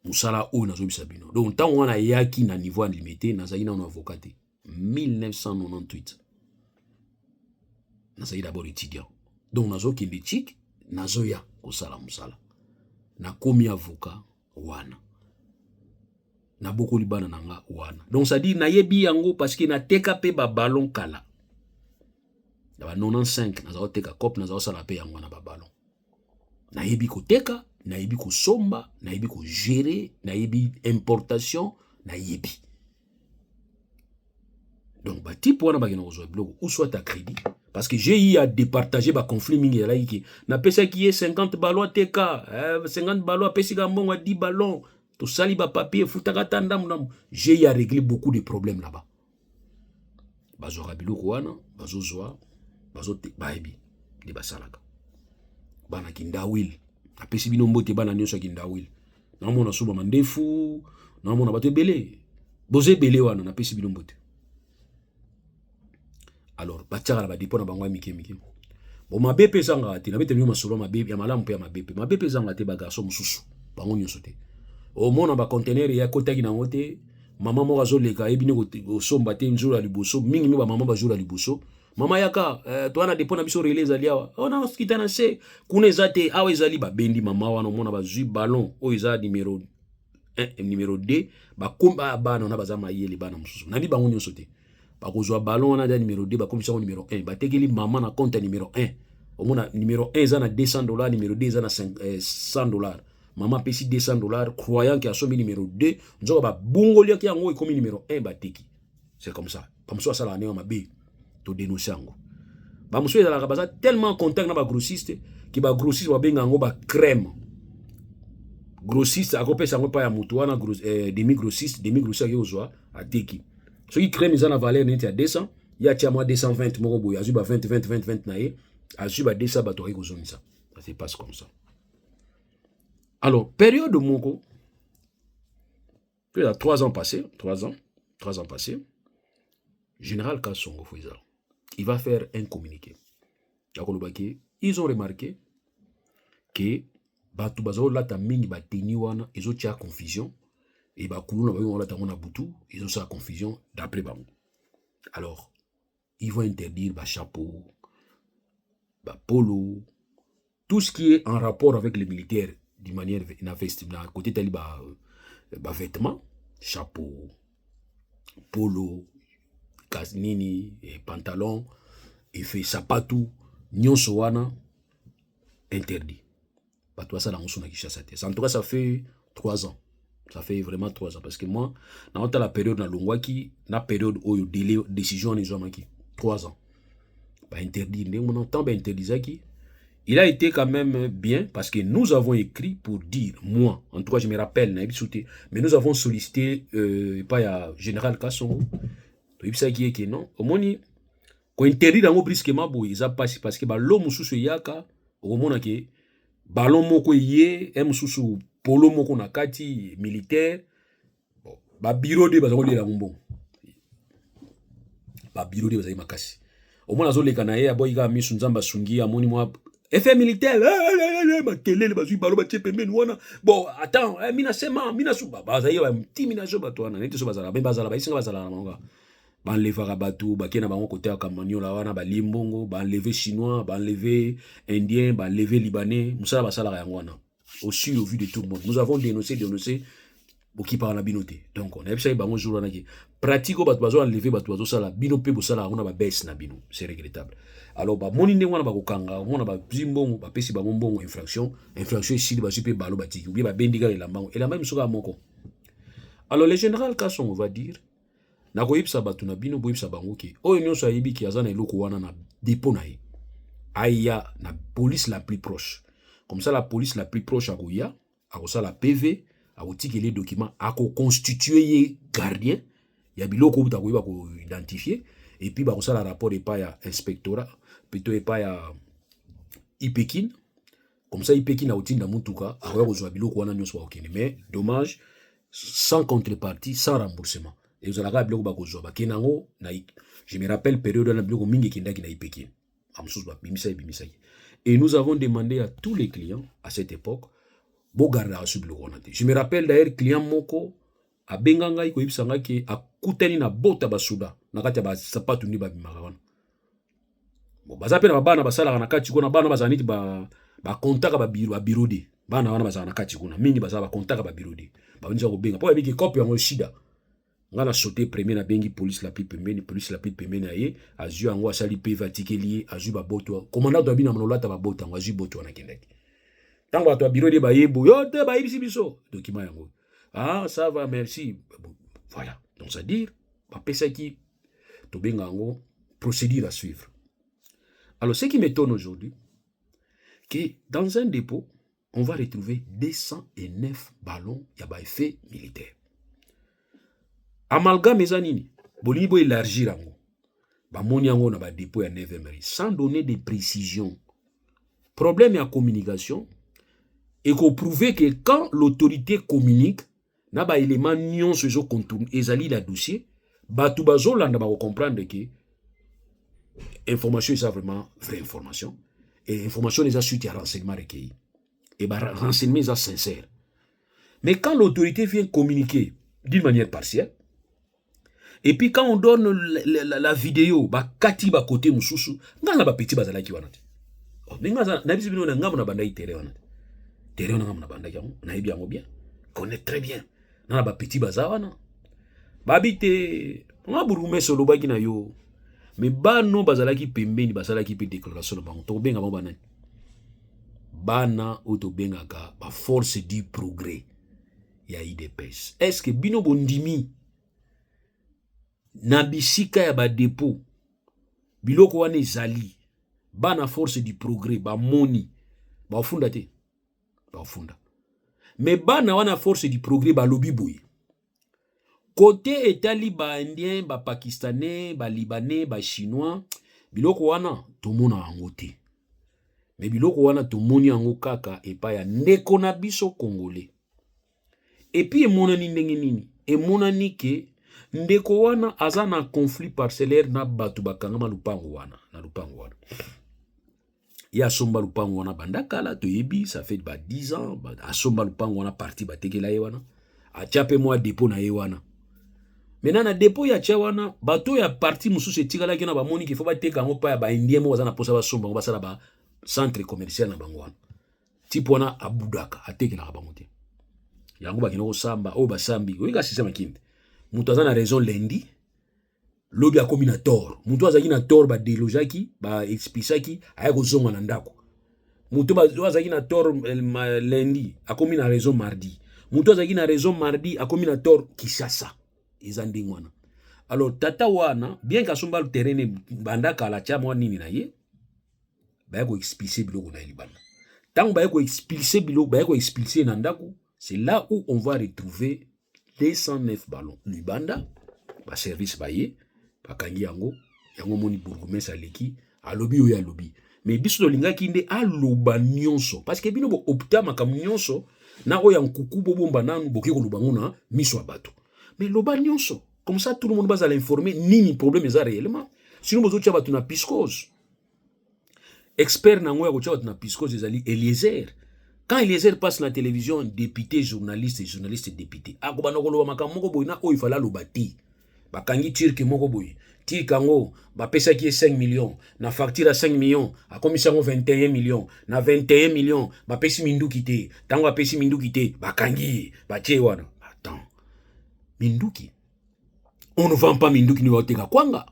musala on na zobisa bino donc tant on a yaki na niveau limité na zaina on avocat 1998 na zaida d'abord étudiant donc nazo kende chik nazo ya kosala musala na komi avocat wana na boko libana nanga wana donc ça dit na yebi yango parce que na teka pe ba ballon kala na ba 95 na za teka cop na za sala pe yango na ba ballon na yebi ko teka na yebi ko somba na yebi ko gérer na yebi importation na yebi donc ba type wana ba kena ko zo bloc ou soit à crédit. Parce que j'ai eu à départager le conflit mingi là qui na pesa qui est 50 ballons TK 50 ballons pesa gambon 10 ballons tout ça li ba papier futaka tandam j'ai eu à régler beaucoup de problèmes là-bas. Bazo rabilo wana bazo zoa bazo te baibi de basalaka bana kindawil na pesa bino mbote bana nyoso kindawil na mona suba mandefu na mona bato belé boze belé wana na pesa bino mbote. Alors, batiara ba dépôt na bango mike. Bon ma BP zanga te na bete mi masolo ma BP ya malamu pe ya ma BP. Ma BP zanga te ba garçon mususu. Bango nyoso te. O mona ba conteneur ya kotaki na ngote, mama mo gazo leka ebini ko somba te nzula liboso, mingi mi ba mama ba jula liboso. Mama yaka to ana dépôt na biso relais aliawa. Ona hospitana se kuna ezate awe ezali ba bendi mama wana mona ba zui ballon o eza numéro 1 numéro 2 ba komba bana na bazama yeli bana mususu. Na bi bango nyoso te. Ba kozwa ballon na numéro 2 ba komisa numéro 1 ba tekeli mama na compte numéro 1 au mona numéro 1 za na $200 numéro 2 za na $100 mama pesi $200 croyant que a somi numéro 2 nzoka ba bungoli ki yango ikomi numéro 1 ba teki. C'est comme ça ba muso sala ne ma be to dénoncer yango ba muso ezala ka baza tellement content na ba grossiste ki ba grossiste ba benga ngo ba crème grossiste akopesa ngo pa ya mutu wana demi grossiste ki ozwa ateki soki crème eza na valeur neti ya 200 ya tia moi 220 moko boye azwi ba 20 na ye azwi ba 200 bato akoki kozongisa. Ça se passe comme ça. Alors période moko peut à 3 ans passés, Général Kassongo Fouizal, il va faire un communiqué. Ils ont remarqué que batu bazo lata mingi bateni wana ils ont tia confusion et ba kuluna ba lata mona butu ils ont sa confusion d'après bango. Alors ils vont interdire ba chapeau, ba polo, tout ce qui est en rapport avec les militaires d'une manière à côté tali ba vêtements, chapeau, polo, kasnini, pantalon, et fait sapatou, nyonso wana interdit. En tout cas, ça fait 3 ans. Ça fait vraiment 3 ans. Parce que moi, dans la période na longwaki, na période où il délai décision les hommes qui 3 ans. Bah interdit, on entend bah interdit. Il a été quand même bien parce que nous avons écrit pour dire, moi, en tout cas je me rappelle, mais nous avons sollicité pas ya Général Kassongo. Il ça qui est que non, au moins quand interdit dans brusquement boy, ça passe parce que bah l'homme sous yaka au moins que ballon moko yé, mususu polo moko na kati militaire. Bon, ba bureau de baza kolela mbongo. Ba bureau de baza makasi. Au moins azo leka na ye aboyi ka misu nzamba sungi amoni moi effet militaire ba kelele bazui balo ba tepembe wana. Bon, attends, mina sema, mina suba baza ye ti mina jo batwana, neti so bazala, ben bazala ba isinga bazala na manga. Ba enlever bateau, ba kena bango côté akamanyo la wana ba limbongo, ba enlever chinois, ba enlever indien, ba enlever libanais, musala basala yango wana. Au vu de tout le monde. Nous avons dénoncé qui par la binoté. Donc on a essayé bango jour wana ki pratico ba bazo enlever ba bazo sala binope bo sala wana ba baisse na bino. C'est regrettable. Alors ba moni ndenge wana ba kokanga, wana ba zimbongo ba pesi ba mbongo infraction ici ba super balo ba tiki, ou bien ba bendiga le lambango. Et la même soka moko. Alors le général Kassongo va dire na koyipsa batu na bino boyipsa bango ke oyo nyonso ayebi ki azana eloko wana na dépôt na ye aya na police la plus proche. Comme ça la police la plus proche akoya akosala PV akotikela les documents akoconstituer ye gardien ya biloko buta koyeba ko identifier et puis bakosala rapport epa ya inspectorat plutôt epa ya IPEKIN. Comme ça IPEKIN aotinda mutuka akoya kozwa biloko wana nyonso bakokende, mais dommage sans contrepartie, sans remboursement. Et vous allez bloko bakozwa ba kenango na je me rappelle période na bloko mingi kindaki na IPEKIN amsusu ba bimisa. Et nous avons demandé à tous les clients à cette époque bo garder à sub bloko. Je me rappelle d'ailleurs client moko a benganga iko ibisanga ki akutani na bota basuda na kati ba sapatu ni ba bimaka wana. Bon baza pe na bana basala na kati ko na bana bazaniti ba contact ba bureau de bana wana bazana na kati kuna mingi baza ba contact ba bureau de ba nza ko benga po ebiki copie yango shida. Ngana sauté premier na bengi police la plus pembeni aye azu yango asali PV atikeli azu ba boto commandant de bina monolata ba boto yango azu boto wana kendaki tango bato bureau de ba yebo yo te ba ibisi biso document yango ah ça va merci bon, voilà donc ça dire ba pesa ki to benga yango procédure à suivre. Alors ce qui m'étonne aujourd'hui que dans un dépôt on va retrouver 209 ballons ya ba effet militaire. Amalgame ezanini bolibo élargir yango ba moni yango na ba dépôt ya 9e sans donner des précisions. Problème ya communication et qu'on prouve que quand l'autorité communique na ba élément nyonso zo contourne ezali la dossier batu bazolanda ba comprendre que information est vraiment vraie information et information les a suite à renseignement recueilli et ba renseignement est sincère. Mais quand l'autorité vient communiquer d'une manière partielle et puis quand on donne la vidéo ba kati ba côté mususu ngana ba petit bazala ki wana oh ninga na biso bino na ngamu na banda itere wana tere wana ngamu na banda yango na yebi yango bien connaît très bien na ba petit bazala wana babite nga burume solo baki na yo mais bano bazala ki pembeni bazala ki pe déclaration na bango to benga ba banani bana auto benga ka ba force du progrès ya IDPS. Est-ce que bino bondimi na bisika ya ba dépôt biloko wana ezali bana force du progrès ba moni baofunda te baofunda mais bana wana force du progrès balobi boye côté etali ba indien ba pakistanais ba libanais ba chinois biloko wana tomona yango te mais biloko wana tomoni yango kaka epai ya ndeko na biso congolais et puis emonani ndenge nini emonani ke ndeko wana aza na conflit parcellaire na bato bakangama lupango wana na lupango wana ya somba lupango wana bandakala toyebi ça fait ba 10 ans asomba lupango wana parti batekela ye wana atia pe mwa dépôt na ye wana maintenant na dépôt ya tia wana bato ya parti mususu etikalaki na bamoni ke fo bateka yango pa ya baindien mo baza na posa basomba ngo basala ba centre commercial na bango wana tipo wana abudaka atekelaka bango te yango bakina kosamba oyo basambi oyika système kinde mutu aza na raison lundi lobi akomi na tort mutu azaki na tort badelojaki baexplisaki aya kozonga na ndako mutu azaki na tort lundi akomi na raison mardi mutu azaki na raison mardi akomi na tort Kinshasa eza ndenge wana alors tata wana bien kasomba le terrain bandaka la tia mwa nini na ye baya koexplice biloko na ye libanda ntango baya koexplice biloko baya koexplice na ndako c'est là où on va retrouver 209 ballons libanda baservice baye bakangi yango yango moni bourgmestre aleki alobi oyo alobi mais biso tolingaki nde aloba nyonso parce que bino boopta makambo nyonso na oyo ya nkuku bobomba nanu boke koloba ngo na miso ya bato mais loba nyonso comme ça tout le monde va l'informer nini problème eza réellement sinon bozotia bato na piscose expert nango ya kotia bato na piscose ezali Eliezer. Quand Eliezer passe la télévision, député, journaliste, député. Akobana koloba makambo moko boy na oyo fala lobati. Bakangi tirki moko boy. Tirkango, ba pesa ki 5 millions, na facture à 5 millions, a commission 21 millions, na 21 millions, ba pesi minduki te. Tango ba pesi minduki te, bakangi, ba tie wana. Attends. Minduki. On ne vend pas minduki ni boteka kwanga.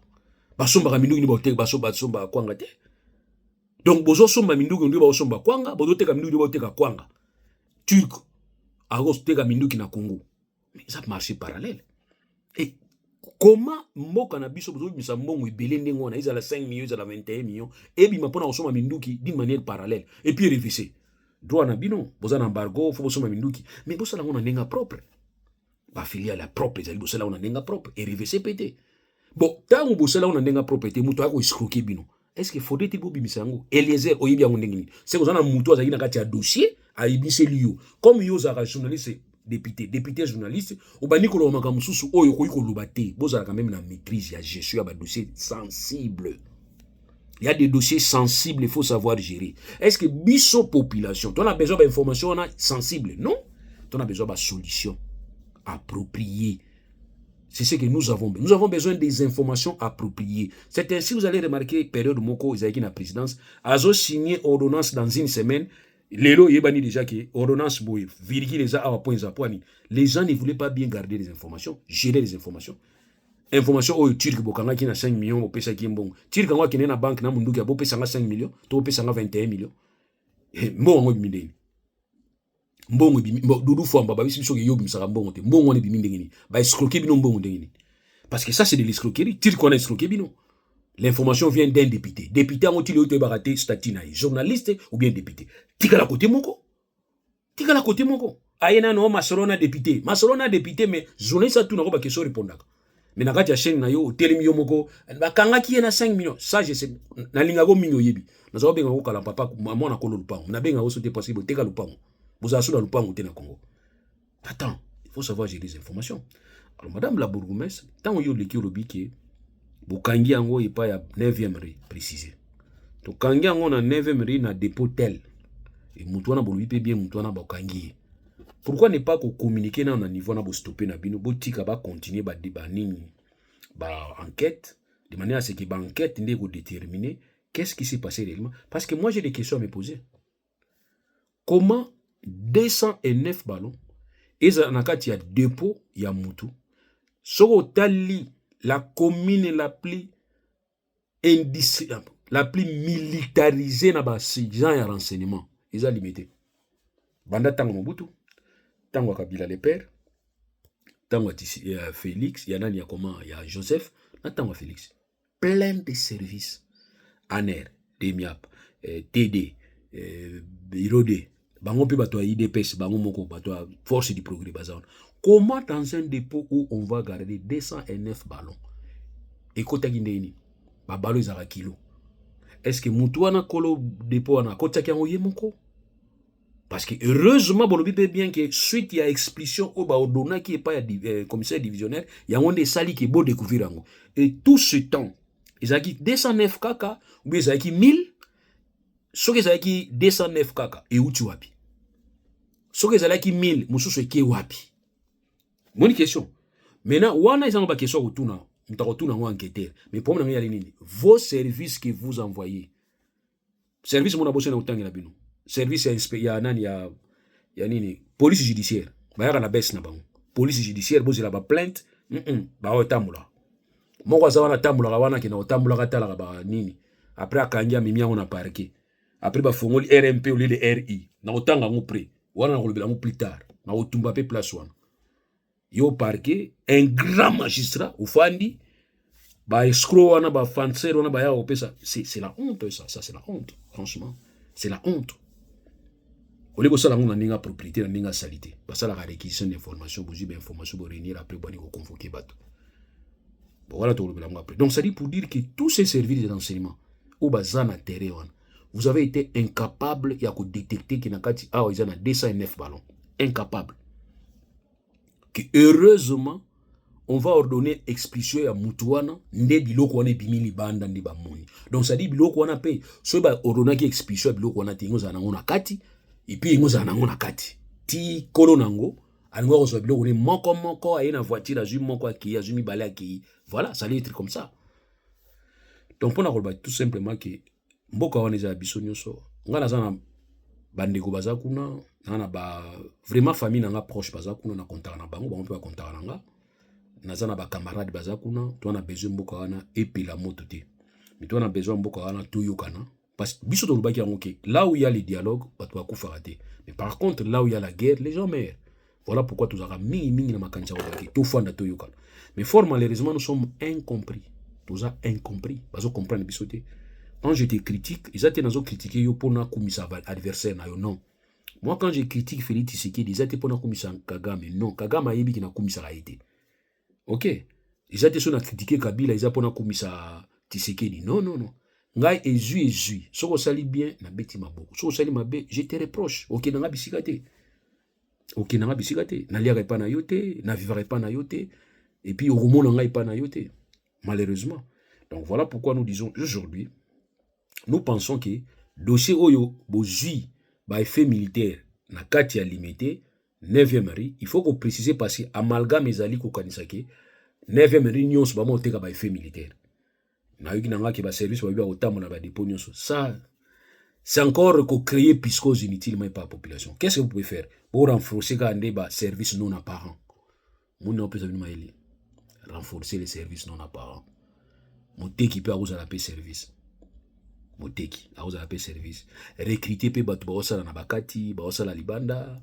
Basomba minduki ni boteka basomba kwanga te. Donc bozo somba minduki ndio ba somba kwanga, bozo teka minduki ndio teka kwanga. Turc agos teka minduki na Congo. Mais ça marche parallèle. Et comment mboka na biso bozo bimisa mbongo ebele ndenge wana izala 5 millions izala 21 millions et bi mapona kosoma minduki d'une manière parallèle et puis révisé. Droit na bino, boza na embargo, faut bosoma minduki, mais bosala ngona nenga propre. Ba filiale propre, ezali bosala ngona nenga propre et révisé pété. Bon, tango bosala ngona nenga propre te muto ako escroquer bino. Est-ce que faudrait il bobimisa yango Eliezer oyibi yango ndenge nini c'est que na mutu azaki na kati ya dossier ayibise liyo comme yo za journaliste député journaliste obani koloba makambo mususu oyo koyi koloba te bozala quand même na maîtrise ya gestion ya ba dossier sensible. Il y a des dossiers sensibles, il faut savoir gérer. Est-ce que biso population tu as besoin d'informations sensibles? Non, tu as besoin de solutions appropriées. C'est ce que nous avons. Nous avons besoin des informations appropriées. C'est ainsi que vous allez remarquer, période Moko, Isaïki na présidence, Azo signé ordonnance dans une semaine. Lelo yebani déjà que ordonnance boy, virgule les a point zapoani. Les gens ne voulaient pas bien garder les informations, gérer les informations. Information au Turc bokanga qui na 5 millions au pesa qui mbongo. Turc ngwa qui na banque na munduki abo pesa 5 millions, to pesa 21 millions. Mbongo bimindeni. Mbongo bimi dudu famba ba bisi soki yobi misaka mbongo te mbongo ne bimi ndengeni ba escroquer bino mbongo ndengeni parce que ça c'est de l'escroquerie tir qu'on a escroqué bino l'information vient d'un député en utile oto baraté statut na journaliste ou bien député tika la côté moko ayena no masolona député mais journaliste tout na ko ba question répondaka mais na kati ya chaîne na yo telemi yo moko ba kanga ki na 5 millions ça je sais na linga go mingo yebi na zo benga ko kala papa mwana ko lupango na benga ko sote possible teka lupango. Vous avez dans le pan au Congo. Attends, il faut savoir gérer les informations. Alors, madame la bourgmestre, tant que vous avez le biquet, vous kangi ango et pas à 9e rue, précisé. To kangi ango na 9e rue na dépôt tel. Et moutouana boluipe bien moutouana bokangi. Pourquoi ne pas communiquer na niveau na bo stopper na bino, bo tika ba continuer ba débat nini, ba enquête, de manière à ce que ba enquête n'est pas déterminer qu'est-ce qui s'est passé réellement. Parce que moi j'ai des questions à me poser. Comment 209 ballons et ça na kati ya dépôt ya mutu soko tali la commune la plus la plus militarisée na ba sergent ya renseignement ils ont limité banda tango Mobutu tango Kabila le père tango Félix ya nani ya comment ya Joseph na tango Félix plein de services ANER DEMIAP TD Irode bango pe bato IDPS bango moko bato force du progrès bazan. Comment dans un dépôt où on va garder 209 ballons et kota gindeni ba ballons za kilo, est-ce que mutu wana kolo dépôt wana kota ki ngoye moko? Parce que heureusement bolobi pe bien que suite ya expulsion au ba odona qui est pas ya commissaire divisionnaire ya ngonde sali ki bo découvrir ngo, et tout ce temps ezaki 209 kaka ou bien ezaki 1000 soki ezalaki 209 kaka euti wapi, soki ezalaki 1000 mususu eke wapi? Moni question. Maintenant wana ezanga ba question kotuna mutakotuna ngo enquêteur, mais problème nanga yali nini? Vos services que vous envoyez, service mona bosse na utangela bino, service ya nani ya nini, police judiciaire bayaka na baisse na bango, police judiciaire bozela ba plainte ba otambula moko azawana tambula wana ke na otambula katala ba nini, après akangia mimi yango na parquet, après ba fongoli RMP au lieu de RI na otanga ngo près wana na kolobela ngo plus tard na otumba pe place wana yo parquet un grand magistrat ufandi ba escroc wana ba fancer wana ba ya opesa. C'est la honte, ça c'est la honte, franchement c'est la honte. Olebo sala ngo na ninga propriété na ninga salité basala ka réquisition d'information bozi ba information bo réunir après boni ko convoquer bato bon voilà to kolobela ngo après. Donc ça dit pour dire que tous ces services d'enseignement au bazana terrain, vous avez été incapable ya ko détecter que na kati a ils en a 209 ballons, incapable. Que heureusement on va ordonner expulsion ya mutuana nde biloko wana bimili banda ndi ba moni. Donc ça dit biloko wana pe so ba ordonner ki expulsion biloko wana tingo za nango na kati et puis ngo za nango na kati ti kolo nango alingo ko so biloko ni moko a na voiture azumi moko aki azumi balé aki, voilà ça allait être comme ça. Donc pour na kolba tout simplement que mboka wana za biso nyoso ngana za bandeko bazakuna na ba vraiment famille nanga proche bazakuna na contact na bango bango pe ba contact nanga nazana ba camarade bazakuna to na besoin mboka wana epela moto te, mais to na besoin mboka wana toyokana parce que biso to lobaki yango ke là où il y a le dialogue bato bakufa raté, mais par contre là où il y a la guerre les gens meurent. Voilà pourquoi tous ara mingi na makanisa ko to fanda toyokana, mais fort malheureusement nous sommes incompris, tous a incompris bazo comprendre biso te. Quand je te critique, ils étaient dans critiquer yo pour na kumisa adversaire na yo, non. Moi quand je critique Félix Tshisekedi, ils étaient pour na kumisa Kagame, non. Kagame yebi ki na kumisa raité. OK. Ils étaient sur na critiquer Kabila, ils étaient pour na kumisa Tshisekedi. Non. Ngai ezui. Soko sali bien na beti maboko. Soko sali mabe, je te reproche. OK nanga bisikate. Na liare pas na yote, na vivre pas na yote. Et puis au monde ngai pas na yote. Malheureusement. Donc voilà pourquoi nous disons aujourd'hui, nous pensons que dossier oyo bozui ba effet militaire na kati ya limité 9e ri, il faut qu'on précise parce que amalgame ezali ko kanisa ke 9e ri nyonso ba moteka ba effet militaire na yuki nanga ke ba service ba otamona ba dépôt nyonso. Ça c'est encore ko créer psychose inutilement par la population. Qu'est-ce que vous pouvez faire pour renforcer quand ba service non apparent? Mon on peut savoir renforcer les services non apparents. Moteki peut avoir la paix service. Moteki a la paix service, recruter pe batu ba osala na bakati ba osala libanda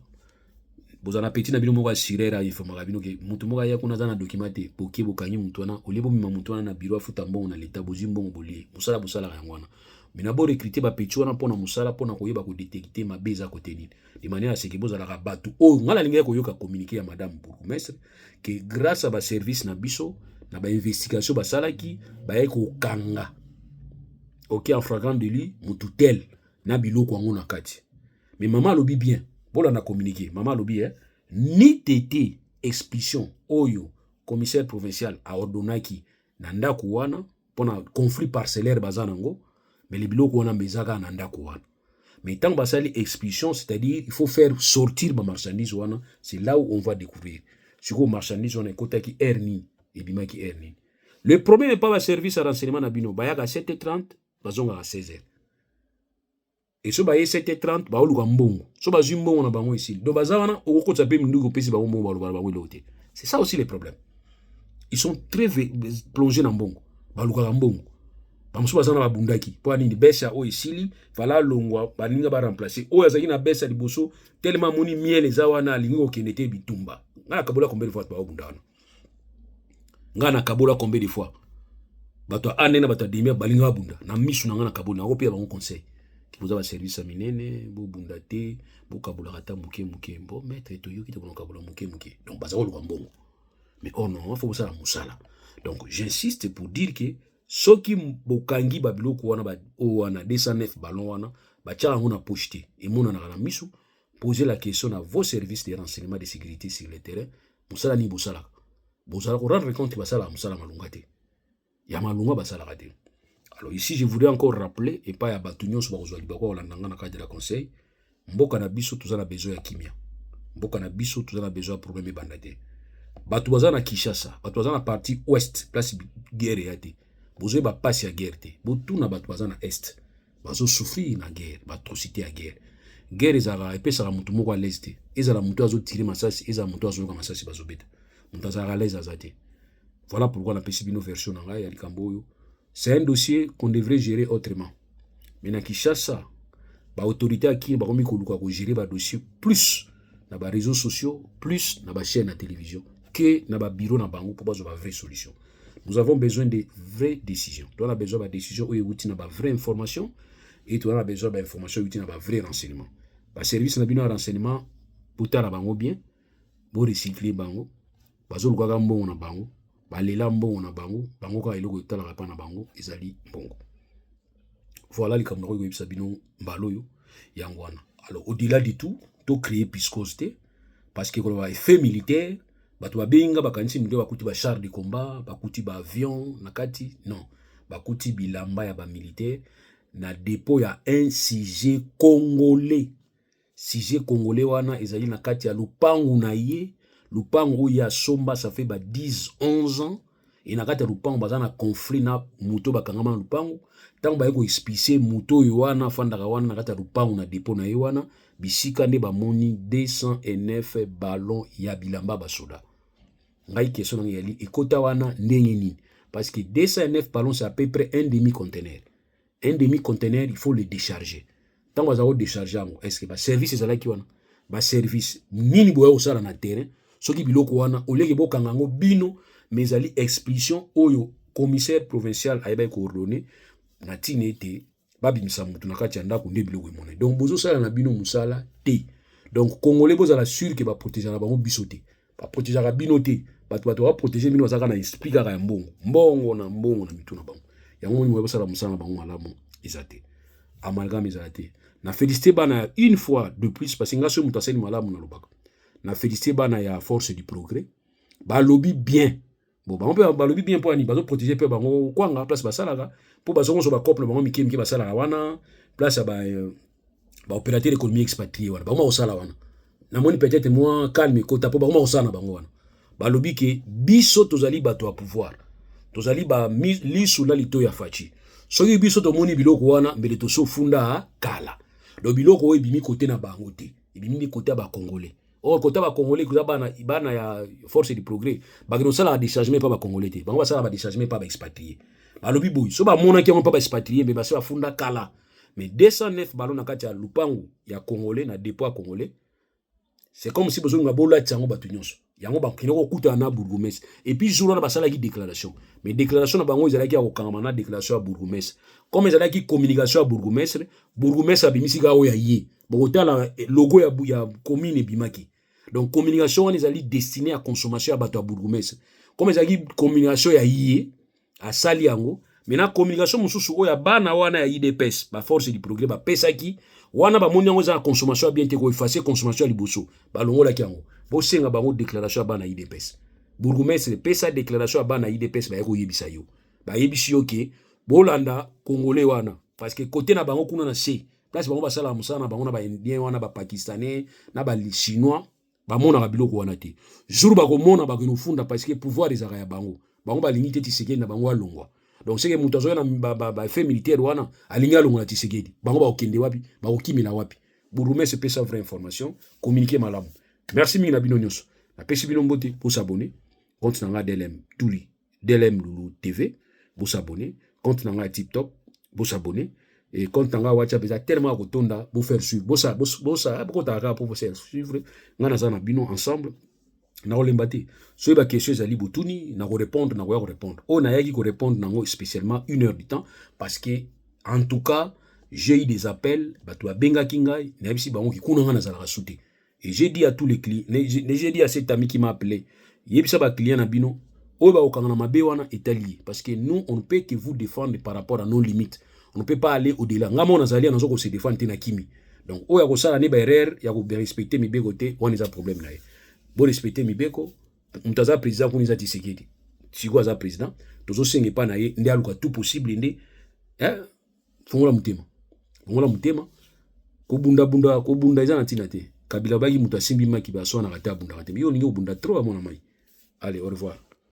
bozana petit na bino moko asirera informaka bino ke mutu moko ya kuna zana documenté poke bokanyi mutu wana olebo mima mutu wana na bureau afuta mbongo na leta bozi mbongo bolie musala yango wana mina bo recruter ba petit wana pona musala pona koyeba ko détecter mabeza côté nini de manière à ce que bozala ka batu o ngala linga ko yoka communiquer ya madame bourgmestre que grâce à ba service na biso na ba investigation ba salaki ba yeko kanga. OK, en flagrant délit, mututel na biloko ngo na kati. Mais maman lobi bien, bola na communiquer. Maman lobi ni tété expulsion oyo commissaire provincial a ordonaki na ndako wana pona conflit parcellaire bazanango, mais les biloko wana bezaka na ndako wana. Mais tant basali expulsion, c'est-à-dire il faut faire sortir ma marchandise wana, c'est là où on va découvrir. Siko marchandise wana kotaki erni et bimaki erni. Le problème n'est pas le service à renseignement na bino, bayaka 7h30 bazonga à 16h. Et so baye 7h30 ba oluka mbongo. So bazui mbongo na bango ici. Do bazawana okokotsa pe minduko pesi bango mbongo ba bango loté. C'est ça aussi les problèmes. Ils sont très plongés dans mbongo. Ba luka mbongo. Ba musu bazana ba bundaki. Po ani besa o isili, fala longwa ba ninga ba remplacer. O yazaki na besa liboso tellement moni miel ezawana lingo kenete bitumba. Ngana kabola combien de fois ba bundana. Ngana kabola combien de fois. Bato anena bato dimia balinga bunda na misu na ngana kabola na opia bango conseil. vous avez un service à minene, vous bundate, vous kabulata muke muke, bon maître toyo qui te bon kabula muke muke. Donc baza le bon. Mais oh non, il faut ça la musala. Donc j'insiste pour dire que ceux qui bokangi babilo ko wana ba o wana 209 ballon wana ba tcha ngona pocheté et mona na misu poser la question à vos services de renseignement de sécurité sur le terrain musala ni busala. Busala ko rendre compte basala musala malungate. Ya malunga basala kate. Alors ici, je voudrais encore rappeler, et pas à Batunyon, sur le conseil, Mboka na biso, tout ça a besoin de kimia. Mboka na biso, tout ça a besoin de problème bandade. Batouaza na Kishasa, Batouaza na partie ouest, place guerre yate. Bozo ba passe ya guerre te. Botou na Batouaza na est. Bazo souffrir na guerre, atrocité à guerre. Guerre ezala epesa mutu moko à l'est. Ezala mutu azo tirer masasi, ezala mutu azo masasi bazo beta. Mutu azala à l'aise azate. Voilà pourquoi on a pesi bino version na ngai ya likamboyo. C'est un dossier qu'on devrait gérer autrement. Mais dans Kinshasa, l'autorité qui va gérer le dossier plus dans les réseaux sociaux, plus dans les chaînes de télévision, que dans les bureaux pour avoir une vraie solution. Nous avons besoin de vraies décisions. Nous avons besoin de décisions où il y a une vraie information et nous avons besoin d'informations où il y a un vrai renseignement. Le service de renseignement, pour faire bien, pour recycler, pour faire bien, balela mbongo na bango bango ka eloko etalaka pa na bango ezali mbongo. Voilà likambo ko yebisa bino mbaloyo yango wana. Alors au-delà de tout, to créer piscosité parce que ko ba effet militaire bato babenga bakanisi minde bakuti ba char de combat, bakuti ba avion nakati non, bakuti bilamba ya ba militaire na dépôt ya un sujet congolais. Sujet congolais wana ezali nakati ya lupangu na ye. Lupango ya somba ça fait 10-11 ans et nakata lupango bazana conflit na muto bakangama lupango tango ba ko expliquer muto yoana fandaka wana nakata lupango na dépôt na yoana bisika nde ba moni 209 ballons ya bilamba basoda ngai question na yali ekota wana ndenge nini parce que 209 ballons c'est à peu près un demi-conteneur il faut le décharger tango bazako décharger est-ce que ba service ezala ki wana ba service nini boya osala na terrain soki biloko wana oleke bokanga ngo bino mais ali expulsion oyo commissaire provincial ayeba coordonné na tinete babimisa mutu nakati ya ndako nde biloko emone donc bozo sala na bino musala te donc congolais bozala sûr que ba protéger na bango biso te ba protéger ka bino te bato ba protéger bino bazaka na esprit kaka ya mbongo na mitu na bango yango ni moyo sala musala na bango malamu ezate amalgame ezate na félicité bana une fois de plus parce que ngaso mutu asali malamu na lobaka na félicité bana ya force du progrès ba lobby bien bon ba lobby bien pour ani ba protéger pe bango kwanga place basalaka pour bazongo so ba couple bango mikemi basalaka wana place ba opérateur économique expatrié wana bango osala wana na moni peut-être moi calme kota po bango osala bango wana ba lobby ke biso tozali bato a pouvoir tozali ba lisu la lito ya fachi soki biso to moni biloko wana mbele to so funda kala do biloko oyo bimi côté na bango te bimi côté ba congolais. Or, quand on Congolais, il y a force du progrès. Bah, nous sommes à décharger pas Congolais. Bah, on va ça à décharger pas expatrié. Bah, le bibouille. So bah, mon qui on pas expatrié, mais bah, ça funda kala. Mais 209 ballons na kati ya lupango ya Congolais na dépôt Congolais. C'est comme si besoin ngabo la tsango batunyonso. Yango ba kinoko kuta na bourgmestre. Et puis jour na basala ki déclaration. Mais déclaration na bango ezala ki akokanga na déclaration à bourgmestre. Comme ezala ki communication à bourgmestre a bimisi ga oya ye. Bokotala logo ya commune bimaki. Donc communication les alliés destinés à consommation à bateau à bourgmestre comme les alliés communication ya yé à saliango maintenant communication mususu o ya bana wana ya IDPS ba force du progrès ba pesaki wana ba moni yango za consommation bien te ko effacer consommation liboso ba longola kiango bo senga bango déclaration bana IDPS bourgmestre pesa déclaration bana IDPS ba yeko yebisa yo ba yebisi yo ke bolanda congolais wana parce que côté na bango kuna na C place bango ba sala musana bango na ba indien wana ba pakistanais na ba chinois ba mona ka biloko wana te jour ba ko mona ba ko funda parce que pouvoir des ya bango ba limité Tshisekedi na bango alongwa donc c'est que mutu azoya na ba fait militaire wana alinga alongwa na Tshisekedi bango ba okende wapi ba okimina wapi bourgmestre se pesa vraie information communiquer malamu merci mingi na bino nyonso na pesi bino mbote pour s'abonner compte na nga DLM Tuli DLM Lulu TV pour s'abonner compte na nga TikTok pour s'abonner et quand on a WhatsApp déjà tellement à kotonda pour faire suivre bossa beaucoup d'argent pour faire suivre ngana zana bino ensemble na olembati so ba question ezali botuni na ko répondre on a yaki ko répondre nango spécialement 1 heure du temps parce que en tout cas j'ai eu des appels, bato benga kingai, n'abisi bango ki kuna ngana zala rasouté. Et j'ai dit à tous les clients, j'ai dit à cet ami qui m'a appelé, yebisa ba client na bino, oba okanga na mabe wana étalier parce que nous on ne peut que vous défendre par rapport à nos limites. On ne peut pas aller au-delà. Ngama on azali nazo ko se défendre na kimi. Donc oya ko sala ne ba erreur ya ko respecter mi begote, on a problème là. Bon respecter mi beko, mutaza président ko niza Tshisekedi. Siko aza président, tozo senge pa na ye ndi aluka tout possible ndi fongola mutema. Fongola mutema. Ko bunda eza na tina te. Kabila baki muta simbi maki ba so na kata bunda kate. Yo ningo bunda trop à mon ami. Allez, au revoir.